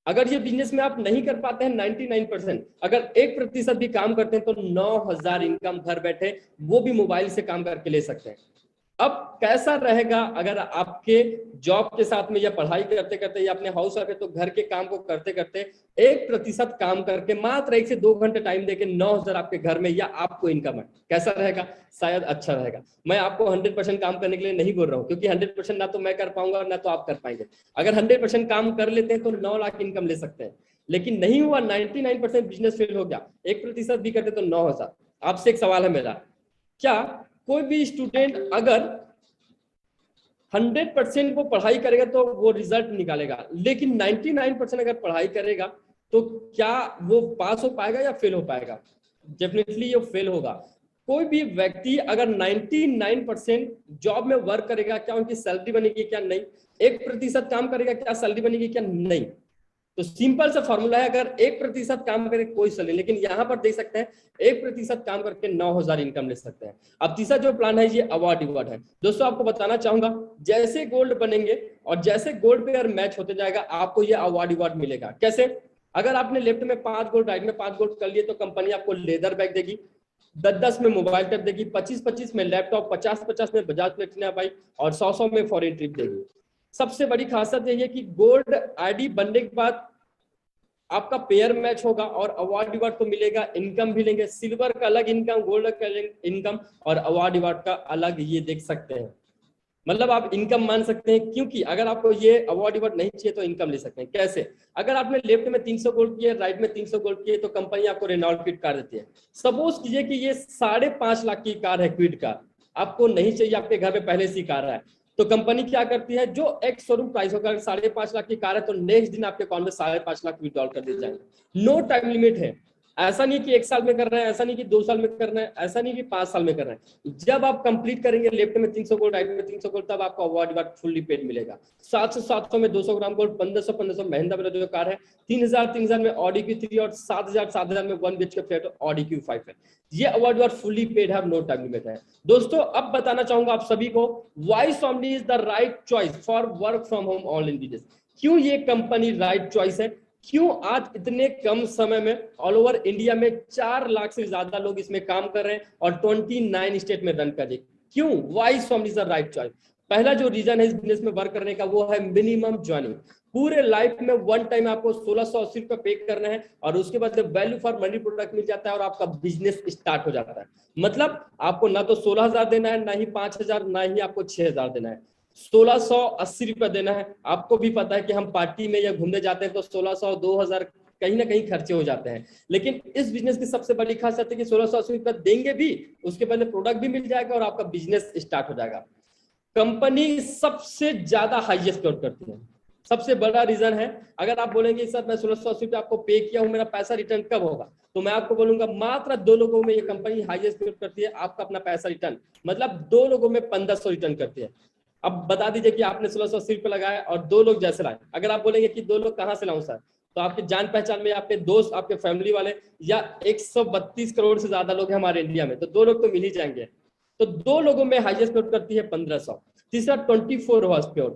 अगर ये बिजनेस में आप नहीं कर पाते हैं 99%, अगर 1% भी काम करते हैं तो 9,000 इनकम घर बैठे, वो भी मोबाइल से काम करके ले सकते हैं। अब कैसा रहेगा अगर आपके जॉब के साथ में या पढ़ाई करते करते या अपने हाउस वाइफ है तो घर के काम को करते करते 1% काम करके मात्र 1 से 2 घंटे टाइम देके 9,000 आपके घर में या आपको इनकम है, कैसा रहेगा? शायद अच्छा रहेगा। मैं आपको 100% काम करने के लिए नहीं बोल रहा हूँ, क्योंकि 100% ना तो मैं कर पाऊंगा ना तो आप कर पाएंगे। अगर 100% काम कर लेते हैं तो 9 लाख इनकम ले सकते हैं, लेकिन नहीं हुआ, 99% बिजनेस फेल हो गया, 1% भी करते तो 9,000। आपसे एक सवाल है मेरा, क्या कोई भी स्टूडेंट अगर 100% वो पढ़ाई करेगा तो वो रिजल्ट निकालेगा, लेकिन 99% अगर पढ़ाई करेगा तो क्या वो पास हो पाएगा या फेल हो पाएगा? डेफिनेटली ये फेल होगा। कोई भी व्यक्ति अगर 99% जॉब में वर्क करेगा, क्या उनकी सैलरी बनेगी क्या? नहीं। 1% काम करेगा, क्या सैलरी बनेगी क्या? नहीं। तो सिंपल सा फॉर्मूला है, अगर 1% काम करे कोई सैलरी, लेकिन यहाँ पर देख सकते हैं 1% काम करके 9,000 इनकम ले सकते हैं। अब तीसरा जो प्लान है ये अवार्ड है। दोस्तों आपको बताना चाहूंगा, जैसे गोल्ड बनेंगे और जैसे गोल्ड पे अगर मैच होते जाएगा आपको ये अवार्ड मिलेगा। कैसे? अगर आपने लेफ्ट में 5 गोल्ड, राइट में 5 गोल्ड कर लिए तो कंपनी आपको लेदर बैग देगी, 10-10 में मोबाइल टैब देगी, 25-25 में लैपटॉप, 50-50 में बजाज प्लेटिना बाइक और 100-100 में फॉरेन ट्रिप देगी। सबसे बड़ी खासियत यही है कि गोल्ड आईडी बनने के बाद आपका पेयर मैच होगा और अवार्ड तो मिलेगा, इनकम भी लेंगे। सिल्वर का अलग इनकम, गोल्ड का इनकम और अवार्ड का अलग, ये देख सकते हैं। मतलब आप इनकम मान सकते हैं, क्योंकि अगर आपको ये अवार्ड नहीं चाहिए तो इनकम ले सकते हैं। कैसे? अगर आपने लेफ्ट में 300 गोल्ड किए, राइट में 300 गोल्ड किए तो कंपनी आपको रेनॉल्ट क्विड कार देती है। सपोज कीजिए कि ये 5.5 लाख की कार है, क्विड कार आपको नहीं चाहिए, आपके घर में पहले से कार है, तो कंपनी क्या करती है, जो एक शोरूम प्राइस होगा 5.5 लाख की कार है तो नेक्स्ट दिन आपके अकाउंट में 5.5 लाख विड्रॉल कर दिए जाएंगे। नो टाइम लिमिट है। ऐसा नहीं कि 1 साल में कर रहे हैं, ऐसा नहीं कि 2 साल में कर रहे हैं, ऐसा नहीं कि 5 साल में कर रहे हैं। जब आप कंप्लीट करेंगे लेफ्ट में 300 गोल्ड, राइट में 300 गोल्ड, तब आपको अवार्ड फुल्ली पेड मिलेगा। 700 में 200 ग्राम गोल्ड, 1500 महिंद्रा जो कार है, 3000 में ऑडी Q3 और 7,000 में 1 BHK फ्लैट ऑडी Q5 है। ये अवार्ड फुल्ली पेड है, नो टाइम लिमिट है। दोस्तों अब बताना चाहूंगा आप सभी को, why Somni is the right choice for work from home online business. क्यों ये कंपनी राइट चॉइस है? क्यों आज इतने कम समय में ऑल ओवर इंडिया में 4 लाख से ज्यादा लोग इसमें काम कर रहे हैं और 29 स्टेट में रन कर रहे हैं? क्यों? Why Somni is the right choice? पहला जो रीजन है इस बिजनेस में वर्क करने का वो है मिनिमम ज्वाइनिंग। पूरे लाइफ में वन टाइम आपको 1680 रुपये पे करना है और उसके बाद वैल्यू फॉर मनी प्रोडक्ट मिल जाता है और आपका बिजनेस स्टार्ट हो जाता है। मतलब आपको ना तो 16,000 देना है, ना ही 5,000, ना ही आपको 6,000 देना है, 1680 रुपये देना है। आपको भी पता है कि हम पार्टी में या घूमने जाते हैं तो 1600 2,000 कहीं ना कहीं खर्चे हो जाते हैं, लेकिन इस बिजनेस की सबसे बड़ी खासियत है कि 1680 रुपये देंगे भी, उसके पहले प्रोडक्ट भी मिल जाएगा और आपका बिजनेस स्टार्ट हो जाएगा। कंपनी सबसे ज्यादा हाईएस्ट पे करती है, सबसे बड़ा रीजन है। अगर आप बोलेंगे सर मैं 1680 रुपये आपको पे किया हूं, मेरा पैसा रिटर्न कब होगा, तो मैं आपको बोलूंगा मात्र 2 लोगों में ये कंपनी हाईएस्ट पे करती है आपका अपना पैसा रिटर्न, मतलब 2 लोगों में 1500 रिटर्न करती है। अब बता दीजिए कि आपने 1680 रुपये लगाया और 2 लोग जैसे लाए, अगर आप बोलेंगे कि 2 लोग कहाँ से लाऊं सर, तो आपके जान पहचान में आपके दोस्त, आपके फैमिली वाले, या 132 करोड़ से ज्यादा लोग हैं हमारे इंडिया में, तो 2 लोग तो मिल ही जाएंगे। तो 2 लोगों में हाईएस्ट पे करती है 1500। तीसरा 24 आवर्स पे,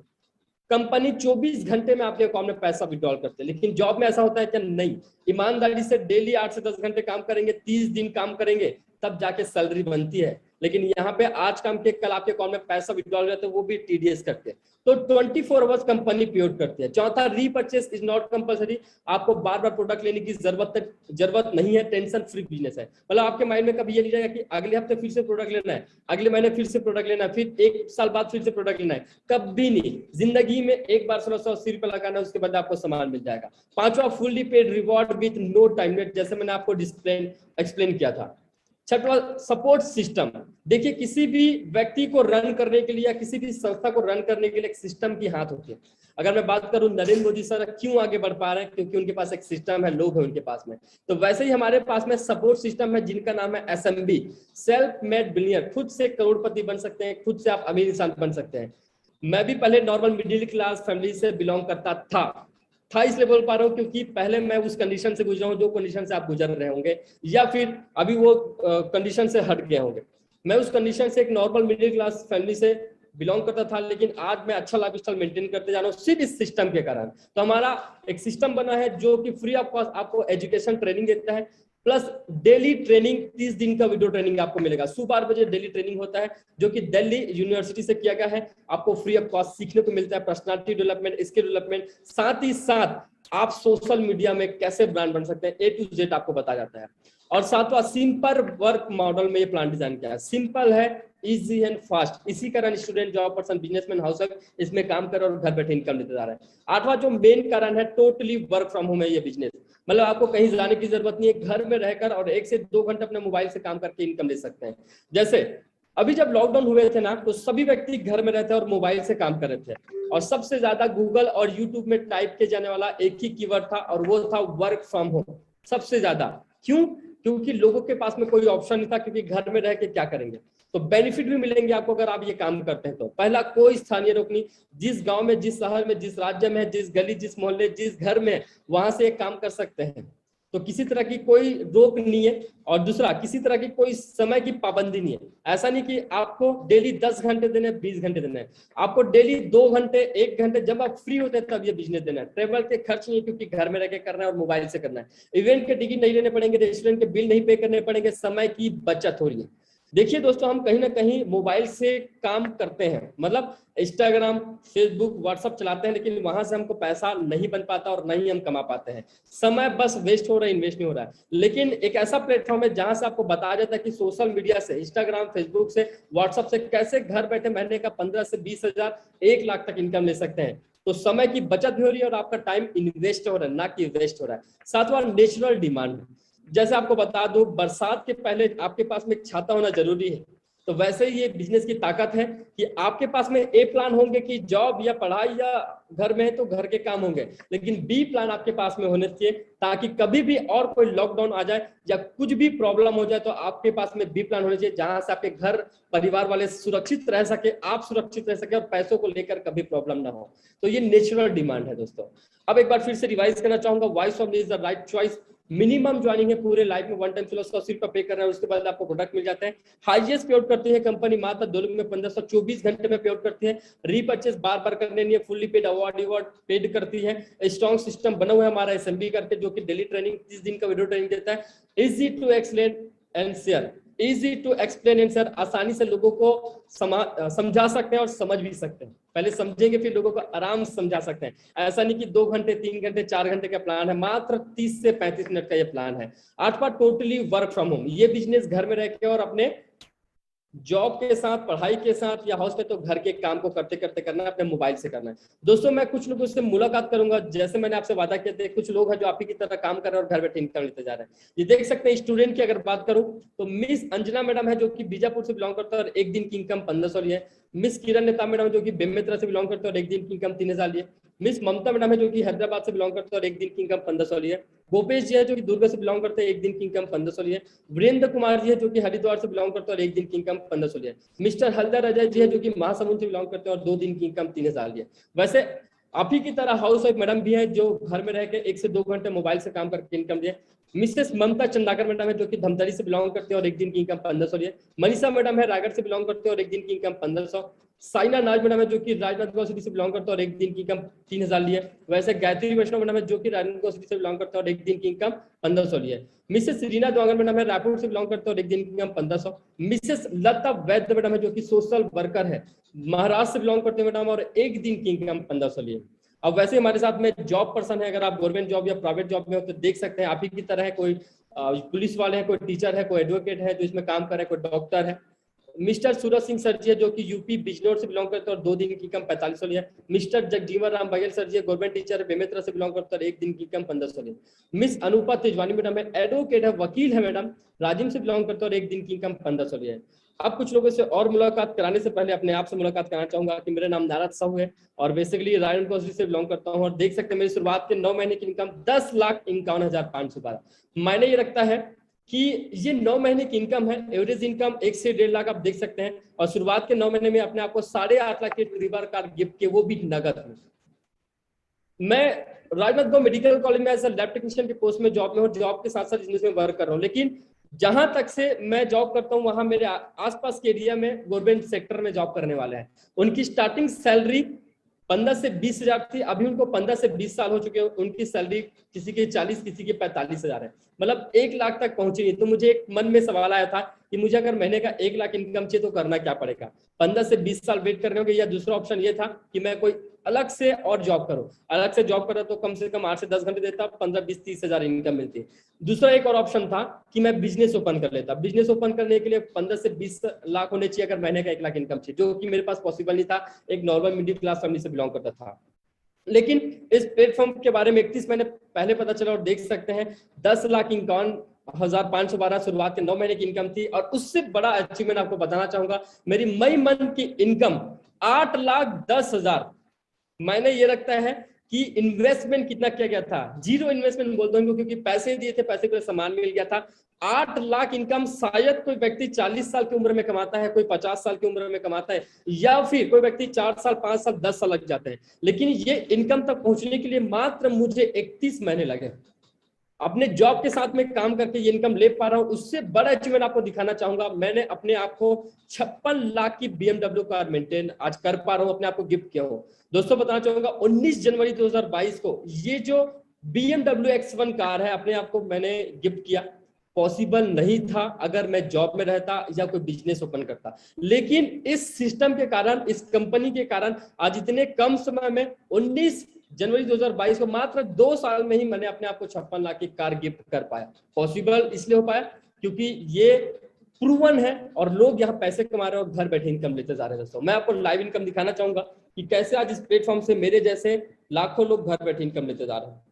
कंपनी 24 घंटे में आपके अकाउंट में पैसा विड्रॉल करते हैं। लेकिन जॉब में ऐसा होता है क्या? नहीं। ईमानदारी से डेली 8 से 10 घंटे काम करेंगे, 30 दिन काम करेंगे, तब जाके सैलरी बनती है। लेकिन यहाँ पे आज काम के कल आपके अकाउंट में पैसा विड्रॉल रहता है, वो भी TDS करते हैं। तो 24 आवर्स कंपनी पेड करती है। चौथा, रीपर्चेस इज नॉट कंपलसरी। आपको बार बार प्रोडक्ट लेने की जरूरत नहीं है, टेंशन फ्री बिजनेस है। मतलब आपके माइंड में कभी ये नहीं रहेगा कि अगले हफ्ते फिर से प्रोडक्ट लेना है, अगले महीने फिर से प्रोडक्ट लेना है, फिर 1 साल बाद फिर से प्रोडक्ट लेना है, कभी नहीं। जिंदगी में एक बार 1680 रुपये लगाना है, उसके बाद आपको सामान मिल जाएगा। पांचवा, fully paid reward with no time limit, जैसे मैंने आपको एक्सप्लेन किया था। छठवा सपोर्ट सिस्टम। देखिए किसी भी व्यक्ति को रन करने के लिए या किसी भी संस्था को रन करने के लिए एक सिस्टम की हाथ होती है। अगर मैं बात करूं नरेंद्र मोदी सर क्यों आगे बढ़ पा रहे हैं, क्योंकि उनके पास एक सिस्टम है, लोग हैं उनके पास में। तो वैसे ही हमारे पास में सपोर्ट सिस्टम है जिनका नाम है SMB, सेल्फ मेड बिलियनियर। खुद से करोड़पति बन सकते हैं, खुद से आप अमीर इंसान बन सकते हैं। मैं भी पहले नॉर्मल मिडिल क्लास फैमिली से बिलोंग करता था इसलिए बोल पा रहा हूँ क्योंकि पहले मैं उस कंडीशन से गुजरा हूँ जो कंडीशन से आप गुजर रहे होंगे, या फिर अभी वो कंडीशन से हट गए होंगे। मैं उस कंडीशन से एक नॉर्मल मिडिल क्लास फैमिली से बिलोंग करता था, लेकिन आज मैं अच्छा लाइफ स्टाइल मेंटेन करते जा रहा हूँ सिर्फ इस सिस्टम के कारण। तो हमारा एक सिस्टम बना है जो कि फ्री ऑफ कॉस्ट आपको एजुकेशन ट्रेनिंग देता है, प्लस डेली ट्रेनिंग 30 दिन का वीडियो ट्रेनिंग आपको मिलेगा। सुबह 8 बजे डेली ट्रेनिंग होता है जो कि दिल्ली यूनिवर्सिटी से किया गया है। आपको फ्री ऑफ कॉस्ट सीखने को मिलता है, पर्सनालिटी डेवलपमेंट, स्किल डेवलपमेंट, साथ ही साथ आप सोशल मीडिया में कैसे ब्रांड बन सकते हैं A to Z आपको बताया जाता है। और सातवां सिंपल वर्क मॉडल में ये प्लान डिजाइन किया है। सिंपल है, इजी एंड फास्ट। इसी कारण student, job person, businessman, housewife इसमें काम कर और घर बैठे इनकम लेते जा रहे हैं। आठवां जो मेन कारण है, टोटली वर्क फ्रॉम होम है ये बिजनेस। मतलब आपको कहीं जाने की जरूरत नहीं है, घर में रहकर और 1 से 2 घंटे अपने मोबाइल से काम करके इनकम ले सकते हैं। जैसे अभी जब लॉकडाउन हुए थे ना, तो सभी व्यक्ति घर में रहते और मोबाइल से काम कर रहे थे, और सबसे ज्यादा गूगल और यूट्यूब में टाइप किए जाने वाला एक ही कीवर्ड था और वो था वर्क फ्रॉम होम। सबसे ज्यादा क्यों? क्योंकि लोगों के पास में कोई ऑप्शन नहीं था, क्योंकि घर में रह के क्या करेंगे। तो बेनिफिट भी मिलेंगे आपको अगर आप ये काम करते हैं तो। पहला, कोई स्थानीय रोक नहीं, जिस गांव में, जिस शहर में, जिस राज्य में, जिस गली, जिस मोहल्ले, जिस घर में, वहां से एक काम कर सकते हैं। तो किसी तरह की कोई रोक नहीं है। और दूसरा, किसी तरह की कोई समय की पाबंदी नहीं है। ऐसा नहीं कि आपको डेली 10 घंटे देने, 20 घंटे देने हैं, आपको डेली 2 घंटे, 1 घंटे जब आप फ्री होते हैं तब ये बिजनेस देना है। ट्रेवल के खर्च नहीं है क्योंकि घर में रह के करना है और मोबाइल से करना है। इवेंट के टिकट नहीं लेने पड़ेंगे, रेस्टोरेंट के बिल नहीं पे करने पड़ेंगे, समय की बचत हो रही है। देखिए दोस्तों, हम कहीं ना कहीं मोबाइल से काम करते हैं, मतलब इंस्टाग्राम, फेसबुक, व्हाट्सएप चलाते हैं, लेकिन वहां से हमको पैसा नहीं बन पाता और नहीं हम कमा पाते हैं। समय बस वेस्ट हो रहा है, इन्वेस्ट नहीं हो रहा है। लेकिन एक ऐसा प्लेटफॉर्म है जहां से आपको बताया जाता है कि सोशल मीडिया से, इंस्टाग्राम, फेसबुक से, व्हाट्सएप से कैसे घर बैठे महीने का 15 से 20 हजार, 1 लाख तक इनकम ले सकते हैं। तो समय की बचत भी हो रही है और आपका टाइम इन्वेस्ट हो रहा है, ना कि वेस्ट हो रहा है। सातवां, नेचुरल डिमांड। जैसे आपको बता दो, बरसात के पहले आपके पास में एक छाता होना जरूरी है। तो वैसे ही ये बिजनेस की ताकत है कि आपके पास में ए प्लान होंगे कि जॉब या पढ़ाई या घर में है तो घर के काम होंगे, लेकिन बी प्लान आपके पास में होने चाहिए, ताकि कभी भी और कोई लॉकडाउन आ जाए या कुछ भी प्रॉब्लम हो जाए तो आपके पास में बी प्लान होने चाहिए, जहां से आपके घर परिवार वाले सुरक्षित रह सके, आप सुरक्षित रह सके और पैसों को लेकर कभी प्रॉब्लम ना हो। तो ये नेचुरल डिमांड है दोस्तों। अब एक बार फिर से रिवाइज करना चाहूंगा, voice of need is the right choice. Minimum joining है पूरे लाइफ में, 1 टाइम चलो उसका सिर्फ पे कर रहे हैं, उसके बाद आपको प्रोडक्ट मिल जाते हैं। हाईएस्ट पे आउट करती है कंपनी मात्र 2 में 1524 घंटे में पे आउट करती है। रीपर्चेस बार बार करने नहीं है, फुल्ली पेड अवार्ड पेड करती है। स्ट्रॉन्ग सिस्टम बना हुआ है हमारा SMB करके, जो कि डेली ट्रेनिंग 30 दिन का वीडियो ट्रेनिंग देता है। Easy to explain and share, easy to explain and share, आसानी से लोगों को समझा सकते हैं और समझ भी सकते हैं। पहले समझेंगे फिर लोगों को आराम से समझा सकते हैं। ऐसा नहीं कि 2 घंटे, 3 घंटे, 4 घंटे का प्लान है, मात्र 30 से 35 मिनट का ये प्लान है। 8वां, टोटली वर्क फ्रॉम होम। ये बिजनेस घर में रह के और अपने जॉब के साथ, पढ़ाई के साथ या हाउस में, तो घर के काम को करते करते करना है, अपने मोबाइल से करना है। दोस्तों, मैं कुछ लोगों से मुलाकात करूंगा, जैसे मैंने आपसे वादा किया था। कुछ लोग हैं जो आप ही की तरह काम कर रहे हैं और घर बैठे इनकम लेते जा रहे हैं। ये देख सकते हैं। स्टूडेंट की अगर बात करूं तो मिस अंजना मैडम है जो कि बीजापुर से बिलोंग करता है और 1 दिन की इनकम 1500 लिए। मिस किरण नेता मैडम जो कि बेमेतरा से बिलोंग करते हैं और 1 दिन की इनकम 3000 लिए। मिस ममता मैडम है जो कि हैदराबाद से बिलोंग करते हैं और 1 दिन की इनकम 1500 लिए। गोपेश जी है जो कि दुर्ग से बिलोंग करते हैं, 1 दिन की इनकम 1500 लिए। वीरेंद्र कुमार जी है जो कि हरिद्वार से बिलोंग करते हैं और 1 दिन की इनकम 1500 लिए। मिस्टर हल्दर अजय जी है जो कि महासमुंद से बिलोंग करते हैं और 2 दिन की इनकम 3000 लिए। वैसे आप ही की तरह हाउस वाइफ मैडम भी है जो घर में रह के 1 से 2 घंटे मोबाइल से काम करके इनकम लिए। मिसेस ममता चंदाकर मैडम है जो कि धमतरी से बिलोंग करते हैं और 1 दिन की इनकम 1500 लिए। मनीषा मैडम है रायगढ़ से बिलोंग करते हैं और 1 दिन की इनकम 1500। साइना नाज मैडम है जो कि राजनांदगांव सिटी से बिलोंग करते हैं और 1 दिन की इनकम 3000 लिए। वैसे गायत्री वैष्णव मैडम है जो कि राजनांदगांव सिटी से बिलोंग करते हैं और 1 दिन की इनकम 1500 लिए। मिसेस रीना द्वागर मैडम है रायपुर से बिलोंग करते हैं और 1 दिन की इनकम 1500। मिसेस लता वैद्य मैडम है जो कि सोशल वर्कर है, महाराष्ट्र से बिलोंग करते हैं मैडम और 1 दिन की इनकम 1500 लिए। अब वैसे हमारे साथ में जॉब पर्सन है, अगर आप गवर्नमेंट जॉब या प्राइवेट जॉब में हो तो देख सकते हैं आप ही की तरह है, कोई पुलिस वाले हैं, कोई टीचर है, कोई एडवोकेट है जो इसमें काम कर रहे हैं, कोई डॉक्टर है, मिस्टर सूरज सिंह सर जी है जो कि यूपी बिजनौर से बिलोंग करते हैं और 2 दिन की इनकम 4500 लिया। मिस्टर जगजीवन राम बघेल सर जी गवर्नमेंट टीचर है, बेमेतरा से बिलोंग करते हैं और 1 दिन की इनकम 1500 लिया। मिस अनुपा तेजवानी मैडम है, एडवोकेट है, वकील है मैडम, राजिम से बिलोंग करते हैं और 1 दिन की इनकम 1500 लिया है। अब कुछ लोगों से और मुलाकात कराने से पहले अपने आप से मुलाकात कराना चाहूंगा कि मेरा नाम नाराज साहू है और बेसिकली रायन कॉस्टली से बिलोंग करता हूं और देख सकते हैं मेरी शुरुआत के 9 महीने की इनकम 10,51,512। मायने ये रखता है कि ये 9 महीने की इनकम है, एवरेज इनकम 1 से 1.5 लाख आप देख सकते हैं और शुरुआत के 9 महीने में अपने आप को 8.5 लाख के ट्रिबर कार गिफ्ट के, वो भी नगद में। मैं राजनांदगांव मेडिकल कॉलेज में एज अ लैब टेक्नीशियन के पोस्ट में जॉब में हूँ, जॉब के साथ साथ बिजनेस में वर्क कर रहा हूँ, लेकिन जहां तक से मैं जॉब करता हूं वहां मेरे आसपास के एरिया में गवर्नमेंट सेक्टर में जॉब करने वाले हैं, उनकी स्टार्टिंग सैलरी 15 से 20 हजार थी, अभी उनको 15 से 20 साल हो चुके हैं, उनकी सैलरी किसी की 40 किसी की 45 हजार है, मतलब 1 लाख तक पहुंची नहीं। तो मुझे एक मन में सवाल आया था कि मुझे अगर महीने का 1 लाख इनकम चाहिए तो करना क्या पड़ेगा। 15 से 20 साल वेट करने होंगे या दूसरा ऑप्शन ये था कि मैं कोई अलग से और जॉब करो, अलग से जॉब करो तो कम से कम 8 से 10 घंटे देता, 15, 20, 30 हजार इनकम मिलती। दूसरा एक और ऑप्शन था कि मैं बिजनेस ओपन कर लेता। बिजनेस ओपन करने के लिए 15 से 20 लाख होने चाहिए, अगर महीने का 1 लाख इनकम चाहिए, जो कि मेरे पास पॉसिबल नहीं था, एक नॉर्मल मिडिल क्लास फैमिली से बिलोंग करता था। लेकिन इस प्लेटफॉर्म के बारे में 31 महीने पहले पता चला और देख सकते हैं 10,51,512 शुरुआत के 9 महीने की इनकम थी। और उससे बड़ा अचीवमेंट आपको बताना चाहूंगा, मेरी मई मंथ की इनकम 8,10,000। मैंने ये रखता है कि इन्वेस्टमेंट कितना किया गया था, 0 इन्वेस्टमेंट बोलता हूँ क्योंकि पैसे दिए थे, पैसे के लिए सामान मिल गया था। 8 लाख इनकम शायद कोई व्यक्ति 40 साल की उम्र में कमाता है, कोई 50 साल की उम्र में कमाता है, या फिर कोई व्यक्ति 4 साल 5 साल 10 साल लग जाते हैं, लेकिन ये इनकम तक पहुंचने के लिए मात्र मुझे 31 महीने लगे। अपने जॉब के साथ में काम करके ये इनकम ले पा रहा हूं। उससे बड़ा अचीवमेंट आपको दिखाना चाहूंगा, मैंने अपने आप को 56 लाख की BMW कार मेंटेन आज कर पा रहा हूं, अपने आप को गिफ्ट किया हूं। दोस्तों बताना चाहूंगा 19 जनवरी 2022 को ये जो BMW X1 कार है अपने आप को मैंने गिफ्ट किया। पॉसिबल नहीं था अगर मैं जॉब में रहता या कोई बिजनेस ओपन करता, लेकिन इस सिस्टम के कारण, इस कंपनी के कारण आज इतने कम समय में 19 जनवरी 2022 को मात्र 2 साल में ही मैंने अपने आप को 56 लाख की कार गिफ्ट कर पाया। पॉसिबल इसलिए हो पाया क्योंकि ये प्रूवन है और लोग यहाँ पैसे कमा रहे हैं और घर बैठे इनकम लेते जा रहे हैं। दोस्तों मैं आपको लाइव इनकम दिखाना चाहूंगा कि कैसे आज इस प्लेटफॉर्म से मेरे जैसे लाखों लोग घर बैठे इनकम लेते जा रहे हैं।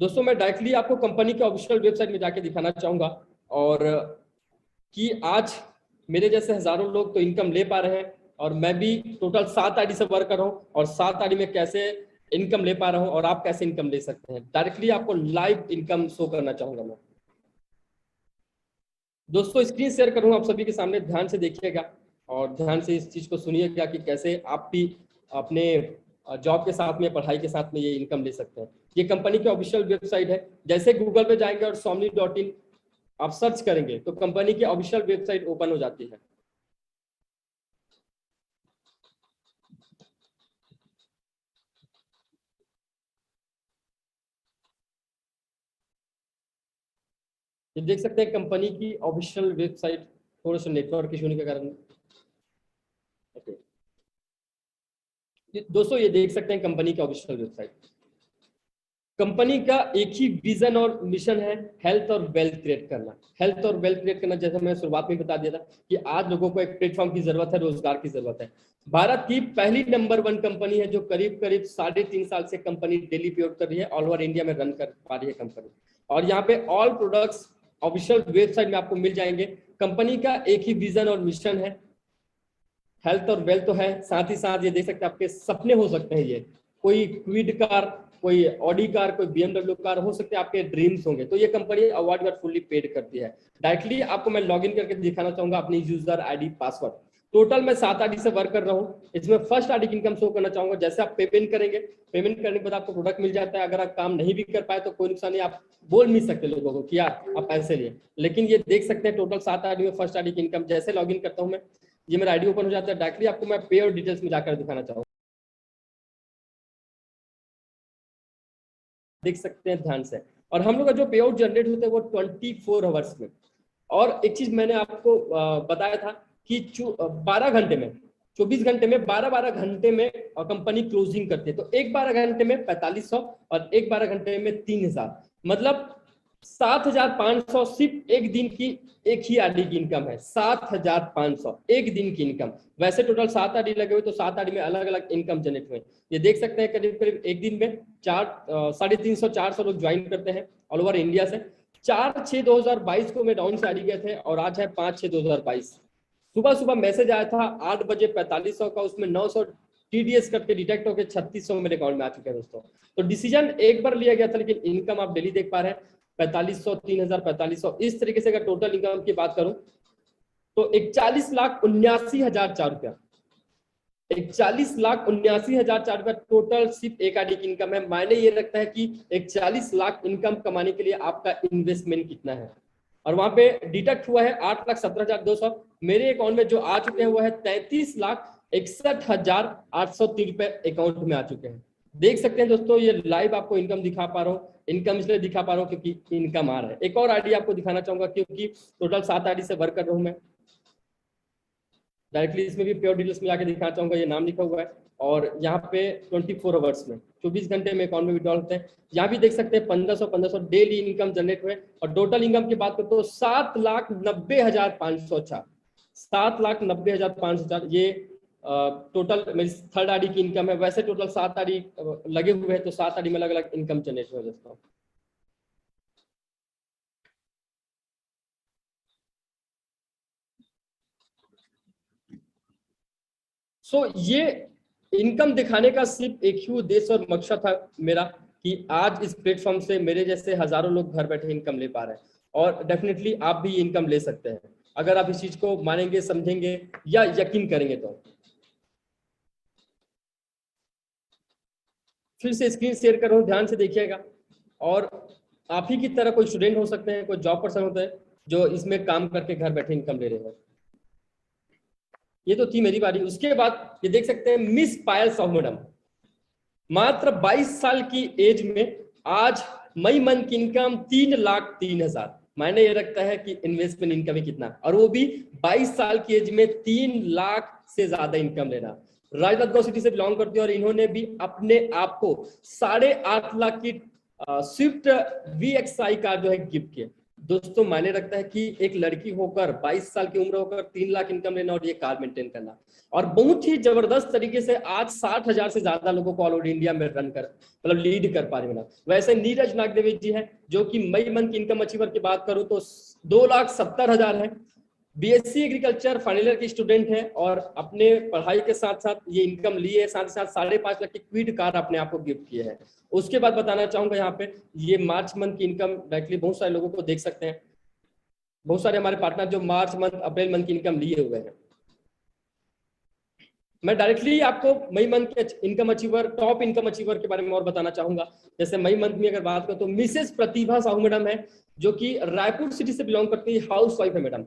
दोस्तों मैं डायरेक्टली आपको कंपनी के ऑफिशियल वेबसाइट में जाके दिखाना चाहूंगा और कि आज मेरे जैसे हजारों लोग तो इनकम ले पा रहे हैं और मैं भी टोटल 7 आईडी से वर्क कर रहा हूँ और 7 आईडी में कैसे इनकम ले पा रहा हूँ और आप कैसे इनकम ले सकते हैं। डायरेक्टली आपको लाइव इनकम शो करना चाहूंगा मैं। दोस्तों स्क्रीन शेयर करूंगा आप सभी के सामने, ध्यान से देखिएगा और ध्यान से इस चीज को सुनिएगा कि कैसे आप भी अपने जॉब के साथ में, पढ़ाई के साथ में ये इनकम ले सकते हैं। ये कंपनी की ऑफिशियल वेबसाइट है। जैसे गूगल पे जाएंगे और somni.in आप सर्च करेंगे तो कंपनी की ऑफिशियल वेबसाइट ओपन हो जाती है। ये देख सकते हैं कंपनी की ऑफिशियल वेबसाइट, थोड़ा सा नेटवर्क इशू होने के कारण। दोस्तों ये देख सकते हैं कंपनी की ऑफिशियल वेबसाइट। कंपनी का एक ही विजन और मिशन है, हेल्थ और वेल्थ क्रिएट करना। हेल्थ और वेल्थ क्रिएट करना, जैसे मैं शुरुआत में बता दिया था कि आज लोगों को एक प्लेटफॉर्म की जरूरत है, रोजगार की जरूरत है। भारत की पहली नंबर 1 कंपनी है जो करीब 3.5 साल से कंपनी डेली पे कर रही है, ऑल ओवर इंडिया में रन कर पा रही है कंपनी। और यहाँ पे ऑल प्रोडक्ट्स ऑफिशियल वेबसाइट में आपको मिल जाएंगे। कंपनी का एक ही विजन और मिशन है, हेल्थ और वेल्थ तो है, साथ ही साथ ये देख सकते हैं आपके सपने हो सकते हैं, ये कोई क्विड कार, कोई ऑडी कार, कोई BMW कार हो सकते हैं, आपके ड्रीम्स होंगे। तो ये कंपनी अवार्ड में फुल्ली पेड करती है। डायरेक्टली आपको मैं लॉगिन करके दिखाना चाहूंगा अपनी यूजर आईडी पासवर्ड। टोटल मैं 7 आईडी से वर्क कर रहा हूँ, इसमें फर्स्ट आईडी की इनकम शो करना चाहूंगा। जैसे आप पेमेंट करेंगे, पेमेंट करने के बाद आपको प्रोडक्ट मिल जाता है। अगर आप काम नहीं भी कर पाए तो कोई नुकसान नहीं, आप बोल नहीं सकते लोगों को कि यार आप पैसे लिए। लेकिन ये देख सकते हैं टोटल 7 आईडी में फर्स्ट आईडी की इनकम। जैसे लॉगिन करता हूँ मैं, ये मेरा आईडी ओपन हो जाता है। डायरेक्टली आपको मैं पे और डिटेल्स में जाकर दिखाना चाहूंगा, देख सकते हैं ध्यान से। और हम लोग का जो पे आउट जनरेट होता है वो 24 आवर्स में। और एक चीज मैंने आपको बताया था कि 12 घंटे में, 24 घंटे में 12 घंटे में कंपनी क्लोजिंग करती है। तो एक 12 घंटे में 4500 और एक 12 घंटे में 3000, मतलब 7,500 सिर्फ एक दिन की, एक ही आरडी की इनकम है। 7,500 एक दिन की इनकम। वैसे टोटल 7 आरडी लगे हुए, तो 7 आरडी में अलग अलग इनकम जनरेट हुए। ये देख सकते हैं करीब करीब एक दिन में 350-400 लोग ज्वाइन करते हैं ऑल ओवर इंडिया से। 4/6/2022 को मैं डाउन से आरडी गए थे, और आज है 5/6/2022। सुबह सुबह मैसेज आया था 8 बजे 4500 का, उसमें 900 टीडीएस करके डिटेक्ट होकर 3600 मेरे अकाउंट में आ चुके हैं दोस्तों। तो डिसीजन एक बार लिया गया था, लेकिन इनकम आप डेली देख पा रहे हैं 4500, 3000, 4500। इस तरीके से अगर टोटल इनकम की बात करूं तो 41,79,004 रुपया, 41,79,004 रुपया टोटल सिर्फ एक आईडी की इनकम है। मायने ये रखता है कि 41 लाख इनकम कमाने के लिए आपका इन्वेस्टमेंट कितना है। और वहां पे डिडक्ट हुआ है 8,17,200। मेरे अकाउंट में जो आ चुके हैं वो है 33,61,803 रुपए अकाउंट में आ चुके हैं। देख सकते हैं दोस्तों, ये लाइव आपको इनकम दिखा पा रहा हूँ। इनकम इसलिए दिखा पा रहा हूँ क्योंकि इनकम आ रहा है। एक और आईडी आपको दिखाना चाहूंगा, क्योंकि टोटल 7 आईडी से वर्क कर रहा हूँ मैं। डायरेक्टली इसमें भी प्योर डिटेल्स में जाके दिखाना चाहूंगा। ये नाम लिखा हुआ है, और यहाँ पे 24 आवर्स में 24 घंटे में अकाउंट में विड्रॉल होते हैं। यहाँ भी देख सकते हैं 1500 डेली इनकम जनरेट हुए। और टोटल इनकम की बात करें तो 7,90,504, 7,90,504 ये टोटल मेरी थर्ड आईडी की इनकम है। वैसे टोटल 7 आईडी लगे हुए हैं, तो 7 आईडी में अलग अलग इनकम जनरेट हुए दोस्तों। ये इनकम दिखाने का सिर्फ एक ही उद्देश्य और मकसद था मेरा, कि आज इस प्लेटफॉर्म से मेरे जैसे हजारों लोग घर बैठे इनकम ले पा रहे हैं। और डेफिनेटली आप भी इनकम ले सकते हैं अगर आप इस चीज को मानेंगे, समझेंगे या यकीन करेंगे तो। फिर से स्क्रीन शेयर कर रहा हूं, ध्यान से देखिएगा। और आप ही की तरह कोई स्टूडेंट हो सकते हैं, कोई जॉब पर्सन होते हैं जो इसमें काम करके घर बैठे इनकम ले रहे हैं। ये तो थी मेरी बारी। उसके बाद ये देख सकते हैं मिस पायल साहू मैडम, मात्र 22 साल की एज में आज मई मंथ की इनकम 3,03,000। मायने ये रखता है कि इन्वेस्टमेंट इनकम ही कितना, और वो भी 22 साल की एज में 3 लाख से ज्यादा इनकम लेना। राजनांदगांव सिटी से बिलोंग करती है, और इन्होंने भी अपने आप को 8.5 लाख की स्विफ्ट VXI कार जो है गिफ्ट किया। दोस्तों मायने रखता है कि एक लड़की होकर 22 साल की उम्र होकर 3 लाख इनकम लेना और ये कार मेंटेन करना, और बहुत ही जबरदस्त तरीके से आज 60,000 से ज्यादा लोगों को ऑल ओवर इंडिया में रन कर, मतलब लीड कर पा रही है। वैसे नीरज नागदेवी जी है, जो कि मई मंथ की इनकम अचीवर की बात करूं तो 2,70,000 है। BSc एग्रीकल्चर फाइनल ईयर की स्टूडेंट है, और अपने पढ़ाई के साथ साथ ये इनकम लिए है। साथ ही साथ 5.5 लाख की क्विड कार अपने आप को गिफ्ट किए हैं। उसके बाद बताना चाहूंगा यहाँ पे ये मार्च मंथ की इनकम डायरेक्टली बहुत सारे लोगों को देख सकते हैं। बहुत सारे हमारे पार्टनर जो मार्च मंथ अप्रैल मंथ की इनकम लिए हुए हैं। मैं डायरेक्टली आपको मई मंथ के income achiever, top income achiever के बारे में और बताना चाहूंगा। जैसे मई मंथ में अगर बात करें तो मिसेस प्रतिभा साहू मैडम है, जो कि रायपुर सिटी से बिलोंग करती है, हाउस वाइफ है मैडम।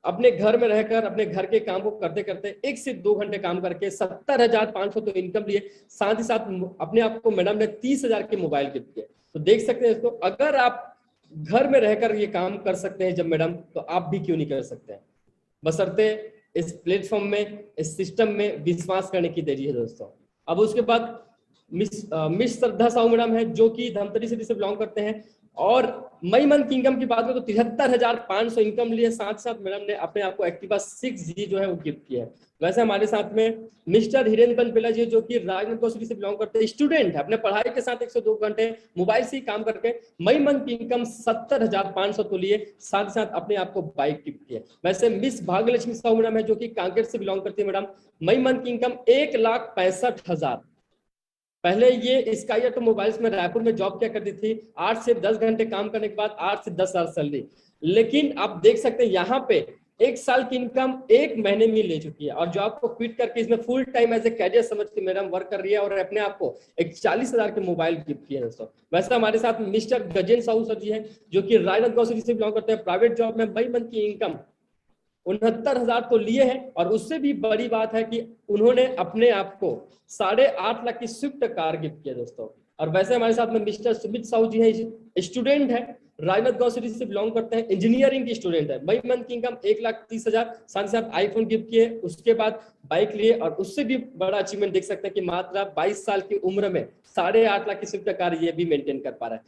अपने घर में रहकर अपने घर के काम को करते करते 1 से 2 घंटे काम करके 70,500 तो इनकम लिए। साथ ही साथ अपने आप को मैडम ने 30,000 के मोबाइल गिफ्ट किए। तो देख सकते हैं इसको, अगर आप घर में रहकर ये काम कर सकते हैं जब मैडम, तो आप भी क्यों नहीं कर सकते हैं, बशर्ते इस प्लेटफॉर्म में, इस सिस्टम में विश्वास करने की देरी है दोस्तों। अब उसके बाद मिस श्रद्धा साहू मैडम है, जो कि धमतरी सिटी से बिलोंग करते हैं, और मई मंथ की इनकम की बात करें तो 73,500 इनकम लिए। साथ साथ मैडम ने अपने आप को एक्टिवा 6G जो है वो गिफ्ट किया है। वैसे हमारे साथ में मिस्टर हिरेंद्र बनपेला जी, जो कि राजनांदगांव सिटी से बिलोंग करते हैं, स्टूडेंट है, अपने पढ़ाई के साथ 102 घंटे मोबाइल से ही काम करके मई मंथ की इनकम 70,500 तो लिए। साथ ही साथ अपने आप को बाइक गिफ्ट किया। वैसे मिस भाग्यलक्ष्मी साहू मैडम है, जो कि कांकेर से बिलोंग करती है मैडम, मई मंथ की इनकम 1,65,000। पहले ये स्काई ऑटो मोबाइल्स में रायपुर में जॉब क्या करती थी, 8 से 10 घंटे काम करने के बाद 8 से 10 साल सैलरी। लेकिन आप देख सकते हैं यहाँ पे 1 साल की इनकम 1 महीने में ले चुकी है, और जॉब को क्विट करके इसमें full time as a career समझ के मैडम वर्क कर रही है, और अपने आप को एक 40,000 के मोबाइल गिफ्ट किया दोस्तों। वैसे हमारे साथ मिस्टर गजेंद्र साहू सर जी है, जो कि राजनांदगांव सिटी से बिलोंग करते हैं, प्राइवेट जॉब में मई मंथ की इनकम 69,000 तो लिए हैं, और उससे भी बड़ी बात है कि उन्होंने अपने आप को 8.5 लाख की स्विफ्ट कार गिफ्ट किया दोस्तों। और वैसे हमारे साथ में मिस्टर सुमित साहू जी है, स्टूडेंट है, राजनांदगांव सिटी से बिलोंग करते हैं, इंजीनियरिंग की स्टूडेंट है। मई मंथ की इनकम 1,30,000, साथ ही साथ आईफोन गिफ्ट किए, उसके बाद बाइक लिए, और उससे भी बड़ा अचीवमेंट देख सकते हैं कि मात्र 22 साल की उम्र में 8.5 लाख की स्विफ्ट कार ये भी मेंटेन कर पा रहा है।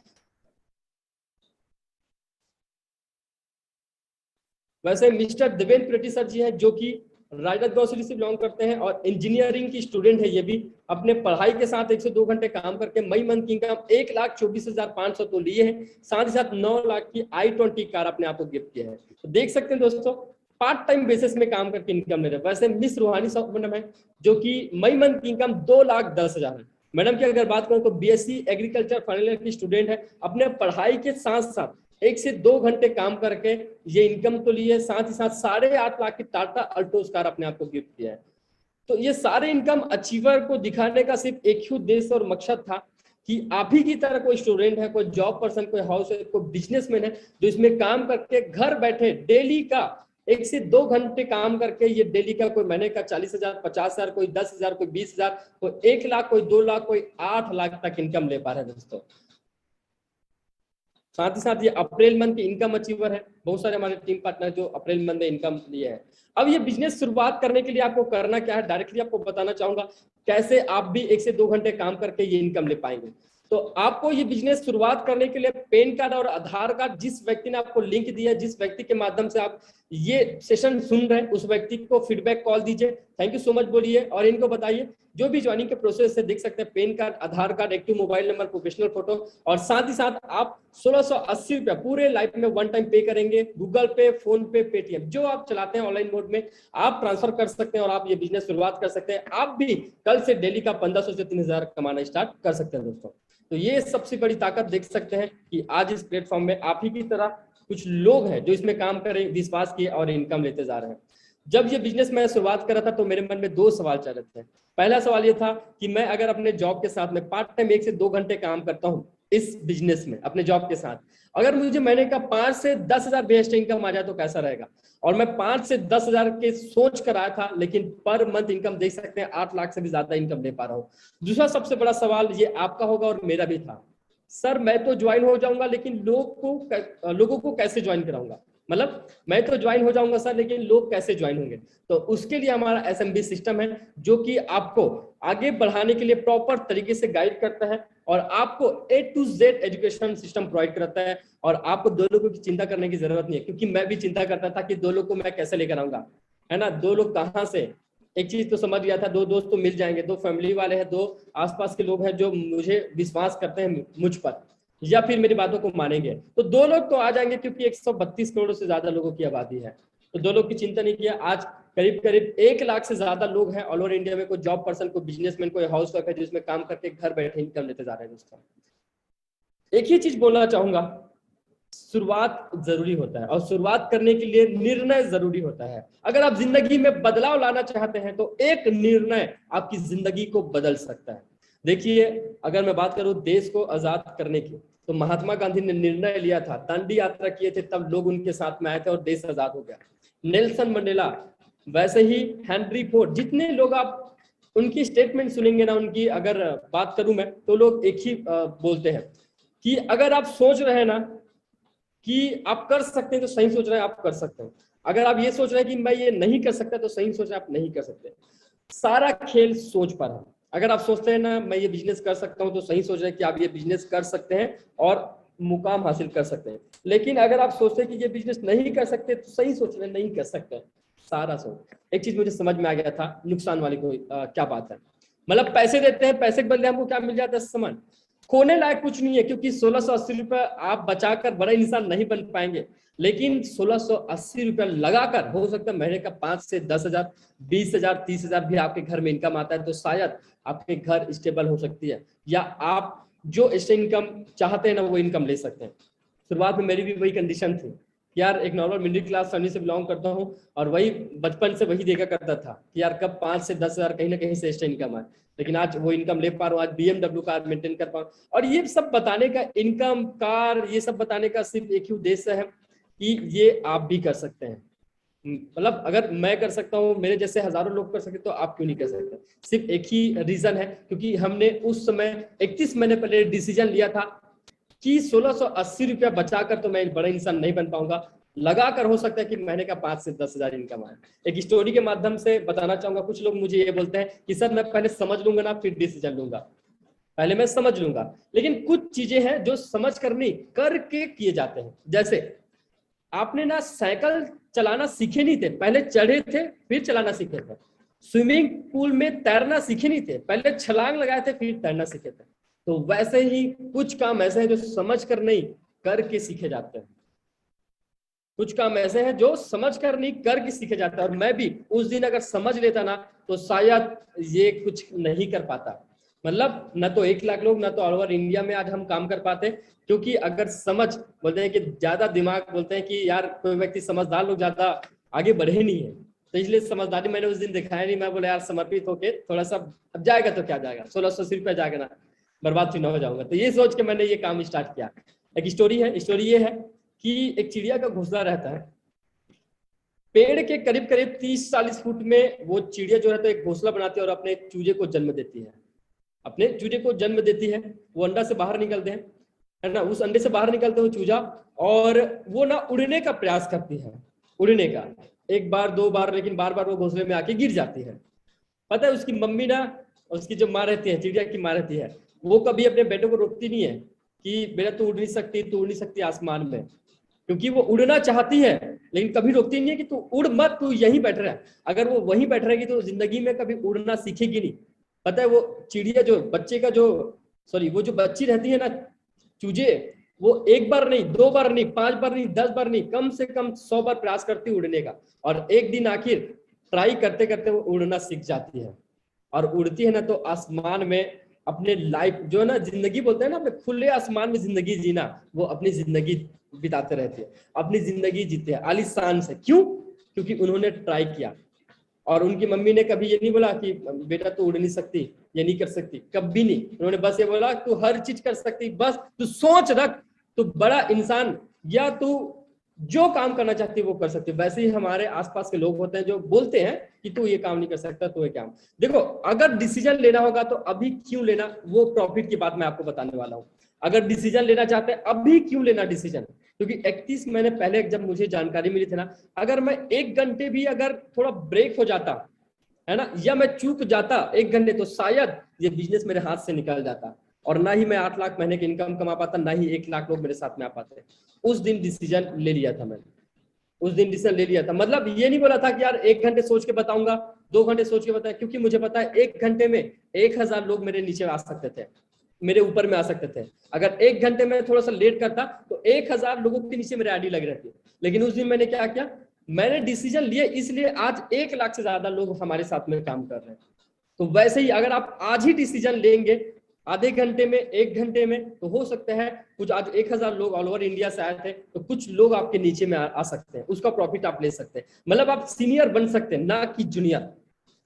वैसे मिस्टर देवेंद्र प्रेटी सर जी हैं जो कि राजनांदगांव ग्रोसरी से बिलोंग करते हैं और इंजीनियरिंग की स्टूडेंट है। ये भी अपने पढ़ाई के साथ 102 घंटे काम करके मई मंथ की इनकम 1,24,500 तो लिए है, साथ ही साथ 9 लाख की i20 कार अपने आप को गिफ्ट किया है। तो देख सकते हैं दोस्तों, पार्ट टाइम बेसिस में काम करके इनकम ले रहे हैं। वैसे मिस रूहानी साहब मैडम है जो कि मई मंथ की इनकम 2,10,000 है। मैडम की अगर बात करूं तो बीएससी एग्रीकल्चर फाइनल ईयर की स्टूडेंट है, अपने पढ़ाई के साथ साथ 1 से 2 घंटे काम करके ये इनकम तो ली है, साथ ही साथ 8.5 लाख की टाटा अल्टोस कार अपने आप को गिफ्ट किया है। तो ये सारे इनकम अचीवर को दिखाने का सिर्फ एक ही उद्देश्य और मकसद था कि आप ही की तरह कोई स्टूडेंट है, कोई जॉब पर्सन, कोई हाउस, कोई बिजनेसमैन है जो इसमें काम करके घर बैठे डेली का 1 से 2 घंटे काम करके ये डेली का कोई महीने का 40,000, 50,000, कोई 10,000, कोई 20,000, कोई 1 लाख, कोई 2 लाख, कोई 8 लाख तक इनकम ले पा रहे हैं दोस्तों। साथ ही साथ ये अप्रैल मंथ की इनकम अचीवर है। बहुत सारे हमारे टीम पार्टनर जो अप्रैल मंथ में इनकम लिए हैं। अब ये बिजनेस शुरुआत करने के लिए आपको करना क्या है, डायरेक्टली आपको बताना चाहूंगा कैसे आप भी 1 से 2 घंटे काम करके ये इनकम ले पाएंगे। तो आपको ये बिजनेस शुरुआत करने के लिए पैन कार्ड और आधार कार्ड, जिस व्यक्ति ने आपको लिंक दिया, जिस व्यक्ति के माध्यम से आप ये सेशन सुन रहे हैं, उस व्यक्ति को फीडबैक कॉल दीजिए, थैंक यू सो मच बोलिए और इनको बताइए जो भी ज्वाइनिंग के प्रोसेस से देख सकते हैं, PAN card, Aadhaar card, active mobile number, professional photo, और साथ ही साथ आप 1680 रुपया पूरे लाइफ में वन टाइम पे करेंगे। गूगल पे, फोन पे, पेटीएम जो आप चलाते हैं ऑनलाइन मोड में आप ट्रांसफर कर सकते हैं और आप ये बिजनेस शुरुआत कर सकते हैं। आप भी कल से डेली का 1500 से 3000 कमाना स्टार्ट कर सकते हैं दोस्तों। तो ये सबसे बड़ी ताकत देख सकते हैं कि आज इस प्लेटफॉर्म में आप ही की तरह कुछ लोग हैं जो इसमें काम करें, विश्वास किए और इनकम लेते जा रहे हैं। जब ये बिजनेस मैं शुरुआत कर रहा था तो मेरे मन में 2 सवाल चल रहे थे। पहला सवाल ये था कि मैं अगर अपने जॉब के साथ में पार्ट टाइम 1 से 2 घंटे काम करता हूँ इस बिजनेस में अपने जॉब के साथ, अगर मुझे महीने का 5 से 10,000 बेस्ट इनकम आ जाए तो कैसा रहेगा। और मैं 5 से 10,000 के सोच कर आया था, लेकिन पर मंथ इनकम देख सकते हैं 8 लाख से भी ज्यादा इनकम ले पा रहा हूँ। दूसरा सबसे बड़ा सवाल ये आपका होगा और मेरा भी था, सर मैं तो ज्वाइन हो जाऊंगा लेकिन लोगों को कैसे ज्वाइन कराऊंगा, मतलब मैं तो ज्वाइन हो जाऊंगा सर लेकिन लोग कैसे ज्वाइन होंगे। तो उसके लिए हमारा SMB सिस्टम है जो कि आपको आगे बढ़ाने के लिए प्रॉपर तरीके से गाइड करता है और आपको A to Z education system provide करता है। और आपको 2 लोगों की चिंता करने की जरूरत नहीं है, क्योंकि मैं भी चिंता करता था कि 2 लोग को मैं कैसे लेकर आऊंगा, है ना, 2 लोग कहाँ से। एक चीज तो समझ गया था, 2 दोस्त तो मिल जाएंगे, 2 फैमिली वाले हैं, 2 आसपास के लोग हैं जो मुझे विश्वास करते हैं मुझ पर या फिर मेरी बातों को मानेंगे। तो 2 लोग तो आ जाएंगे क्योंकि 132 करोड़ से ज्यादा लोगों की आबादी है। तो 2 लोग की चिंता नहीं किया। आज करीब करीब 1 लाख से ज्यादा लोग हैं ऑल ओवर इंडिया में, कोई जॉब पर्सन, कोई बिजनेसमैन, कोई हाउस वाइफ है जो इसमें काम करके घर बैठे इनकम लेते जा रहे हैं दोस्तों। एक ही चीज बोलना चाहूंगा, शुरुआत जरूरी होता है और शुरुआत करने के लिए निर्णय जरूरी होता है। अगर आप जिंदगी में बदलाव लाना चाहते हैं तो एक निर्णय आपकी जिंदगी को बदल सकता है। देखिए, अगर मैं बात करूं देश को आजाद करने की, तो महात्मा गांधी ने निर्णय लिया था, दांडी यात्रा किए थे, तब लोग उनके साथ में आए थे और देश आजाद हो गया। नेल्सन मंडेला, वैसे ही हेनरी फोर्ड, जितने लोग आप उनकी स्टेटमेंट सुनेंगे ना, उनकी अगर बात करूं मैं तो लोग एक ही बोलते हैं कि अगर आप सोच रहे हैं ना कि आप कर सकते हैं तो सही सोच रहे हैं, आप कर सकते हैं। अगर आप ये सोच रहे हैं कि मैं ये नहीं कर सकता तो सही सोच रहे हैं, आप नहीं कर सकते। सारा खेल सोच पर है। अगर आप सोचते हैं ना मैं ये बिजनेस कर सकता हूं तो सही सोच रहे हैं कि आप ये बिजनेस कर सकते हैं और मुकाम हासिल कर सकते हैं। लेकिन अगर आप सोचते हैं कि ये बिजनेस नहीं कर सकते तो सही सोच रहे हैं, नहीं कर सकते। सारा सोच। एक चीज मुझे समझ में आ गया था, नुकसान वाली कोई क्या बात है, मतलब पैसे देते हैं, पैसे के बदले हमको क्या मिल जाता है, सामान। खोने लायक कुछ नहीं है, क्योंकि 1680 रुपए आप बचाकर बड़ा इंसान नहीं बन पाएंगे, लेकिन 1680 रुपए लगाकर हो सकता है महीने का 5 से 10,000, 20,000, 30,000 भी आपके घर में इनकम आता है तो शायद आपके घर स्टेबल हो सकती है, या आप जो ऐसे इनकम चाहते हैं ना वो इनकम ले सकते हैं। शुरुआत में मेरी भी वही कंडीशन थी, यार एक नॉर्मल मिडिल क्लास फैमिली से बिलोंग करता हूँ और वही बचपन से वही देखा करता था कि यार कब 5 से 10,000 कहीं ना कहीं से एक्स्ट्रा इनकम आए। लेकिन आज वो इनकम ले पा रहा हूँ, आज BMW कार मेंटेन कर पा रहा हूँ। और ये सब बताने का, इनकम, कार, ये सब बताने का सिर्फ एक ही उद्देश्य है कि ये आप भी कर सकते हैं। मतलब अगर मैं कर सकता हूँ, मेरे जैसे हजारों लोग कर सकते तो आप क्यों नहीं कर सकते। सिर्फ एक ही रीजन है, क्योंकि हमने उस समय 31 महीने पहले डिसीजन लिया था कि 1680 रुपया बचाकर तो मैं बड़ा इंसान नहीं बन पाऊंगा, लगाकर हो सकता है कि महीने का 5 से 10,000 इनकम आए। एक स्टोरी के माध्यम से बताना चाहूंगा। कुछ लोग मुझे ये बोलते हैं कि सर मैं पहले समझ लूंगा ना फिर डिसीजन लूंगा, पहले मैं समझ लूंगा। लेकिन कुछ चीजें हैं जो समझ कर नहीं, करके किए जाते हैं। जैसे आपने ना साइकिल चलाना सीखे नहीं थे, पहले चढ़े थे फिर चलाना सीखे थे। स्विमिंग पूल में तैरना सीखे नहीं थे, पहले छलांग लगाए थे फिर तैरना सीखे थे। तो वैसे ही कुछ काम ऐसे हैं जो समझ कर नहीं करके सीखे जाते हैं। कुछ काम ऐसे हैं जो समझ कर नहीं करके सीखे जाते हैं। और मैं भी उस दिन अगर समझ लेता ना तो शायद ये कुछ नहीं कर पाता। मतलब ना तो 1 लाख लोग, ना तो ऑल ओवर इंडिया में आज हम काम कर पाते। क्योंकि अगर समझ, बोलते हैं कि ज्यादा दिमाग, बोलते हैं कि यार कोई व्यक्ति समझदार लोग ज्यादा आगे बढ़े नहीं है, तो इसलिए समझदारी मैंने उस दिन दिखाया नहीं। मैं बोला यार समर्पित होके थोड़ा सा, अब जाएगा तो क्या जाएगा, 1680 रुपया जाएगा ना, बर्बाद क्यों ना हो जाऊंगा। तो ये सोच के मैंने ये काम स्टार्ट किया। एक स्टोरी है, स्टोरी ये है कि एक चिड़िया का घोंसला रहता है पेड़ के करीब करीब 30-40 फुट में। वो चिड़िया जो रहता है एक घोंसला बनाती है और अपने चूजे को जन्म देती है। अपने चूजे को जन्म देती है, वो अंडा से बाहर निकलते हैं, है ना। उस अंडे से बाहर निकलते हुए चूजा, और वो ना उड़ने का प्रयास करती है, उड़ने का 1 बार 2 बार, लेकिन बार बार वो घोंसले में आके गिर जाती है। पता है उसकी मम्मी ना, उसकी जो माँ रहती है, चिड़िया की माँ रहती है, वो कभी अपने बेटे को रोकती नहीं है कि बेटा तू उड़ नहीं सकती, तू उड़ नहीं सकती आसमान में, क्योंकि वो उड़ना चाहती है, लेकिन कभी रोकती नहीं है कि तू उड़ मत, तू यहीं बैठ रहा है। अगर वो वहीं बैठ रहेगी तो जिंदगी में कभी उड़ना सीखेगी नहीं। पता है वो चिड़िया जो बच्चे का जो, सॉरी, वो जो बच्ची रहती है ना चूजे, वो 1 बार नहीं, 2 बार नहीं, 5 बार नहीं, 10 बार नहीं, कम से कम 100 बार प्रयास करती उड़ने का। और एक दिन आखिर ट्राई करते करते वो उड़ना सीख जाती है और उड़ती है ना, तो आसमान में अपने लाइफ जो है ना, जिंदगी बोलते हैं ना, अपने खुले आसमान में जिंदगी जीना, वो अपनी जिंदगी बिताते रहते हैं, अपनी जिंदगी जीते हैं आलीशान से। क्यों? क्योंकि उन्होंने ट्राई किया। और उनकी मम्मी ने कभी ये नहीं बोला कि बेटा तू उड़ नहीं सकती, ये नहीं कर सकती, कभी नहीं। उन्होंने बस ये बोला तू हर चीज कर सकती, बस तू सोच रख, तू बड़ा इंसान, या तू जो काम करना चाहती है वो कर सकती है। वैसे ही हमारे आसपास के लोग होते हैं जो बोलते हैं कि तू ये काम नहीं कर सकता, तू ये काम। देखो, अगर डिसीजन लेना होगा तो अभी क्यों लेना, वो प्रॉफिट की बात मैं आपको बताने वाला हूँ। अगर डिसीजन लेना चाहते हैं अभी क्यों लेना डिसीजन, क्योंकि 31 महीने पहले जब मुझे जानकारी मिली थी ना, अगर मैं 1 घंटे भी अगर थोड़ा ब्रेक हो जाता है ना, या मैं चूक जाता 1 घंटे, तो शायद ये बिजनेस मेरे हाथ से निकल जाता और ना ही मैं 8 लाख महीने की इनकम कमा पाता, ना ही 1 लाख लोग मेरे साथ में आ पाते। उस दिन डिसीजन ले लिया था मैंने, उस दिन डिसीजन ले लिया था। मतलब ये नहीं बोला था कि यार 1 घंटे सोच के बताऊंगा, 2 घंटे सोच के बताया, क्योंकि मुझे पता है 1 घंटे में 1000 लोग मेरे नीचे आ सकते थे, मेरे ऊपर में आ सकते थे। अगर 1 घंटे में थोड़ा सा लेट करता तो 1000 लोगों के नीचे मेरी आईडी लगी रहती। लेकिन उस दिन मैंने क्या किया, मैंने डिसीजन लिए, इसलिए आज 1 लाख से ज्यादा लोग हमारे साथ में काम कर रहे हैं। तो वैसे ही अगर आप आज ही डिसीजन लेंगे आधे घंटे में, 1 घंटे में, तो हो सकता है कुछ आज 1000 लोग ऑल ओवर इंडिया से आए थे, तो कुछ लोग आपके नीचे में आ सकते हैं, उसका प्रॉफिट आप ले सकते हैं। मतलब आप सीनियर बन सकते हैं, ना कि जूनियर।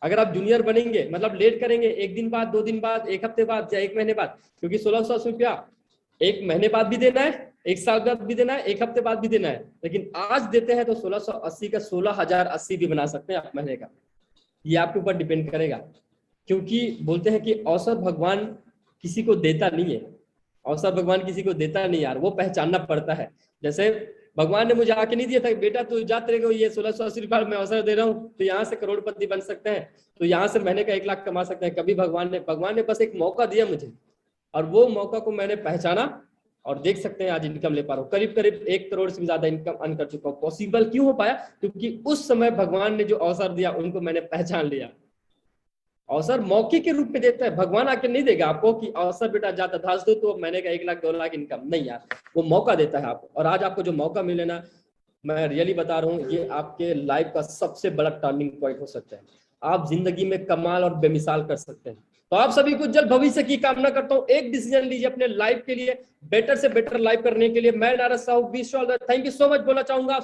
अगर आप जूनियर बनेंगे, मतलब लेट करेंगे 1 दिन बाद, 2 दिन बाद, 1 हफ्ते बाद या 1 महीने बाद, क्योंकि 1680 रुपया 1 महीने बाद भी देना है, 1 साल बाद भी देना है, 1 हफ्ते बाद भी देना है। लेकिन आज देते हैं तो 1680 का 16080 भी बना सकते हैं आप महीने का। ये आपके ऊपर डिपेंड करेगा, क्योंकि बोलते हैं कि अवसर भगवान किसी को देता नहीं है, अवसर भगवान किसी को देता नहीं यार, वो पहचानना पड़ता है। जैसे भगवान ने मुझे आके नहीं दिया था बेटा तू जा, तेरे को ये 1680 रुपया मैं अवसर दे रहा हूँ, तो यहाँ से करोड़पति बन सकते हैं, तो यहाँ से महीने का 1 लाख कमा सकते हैं। कभी भगवान ने बस एक मौका दिया मुझे, और वो मौका को मैंने पहचाना, और देख सकते हैं आज इनकम ले पा रहा हूँ। करीब करीब 1 करोड़ से भी ज्यादा इनकम अर्न कर चुका हूँ। पॉसिबल क्यों हो पाया? क्योंकि उस समय भगवान ने जो अवसर दिया उनको मैंने पहचान लिया। अवसर मौके के रूप में देता है, भगवान आके नहीं देगा आपको कि अवसर बेटा जाता धास दो तो महीने का 1 लाख 2 लाख इनकम, नहीं यार, वो मौका देता है आपको। और आज आपको जो मौका मिले ना, मैं रियली बता रहा हूँ, ये आपके लाइफ का सबसे बड़ा टर्निंग पॉइंट हो सकता है। आप जिंदगी में कमाल और बेमिसाल कर सकते हैं। तो आप सभी को उज्जवल भविष्य की कामना करता हूँ। एक डिसीजन लीजिए अपने लाइफ के लिए, बेटर से बेटर लाइफ करने के लिए। मैं नाराज Sahu, thank you so much बोलना चाहूंगा।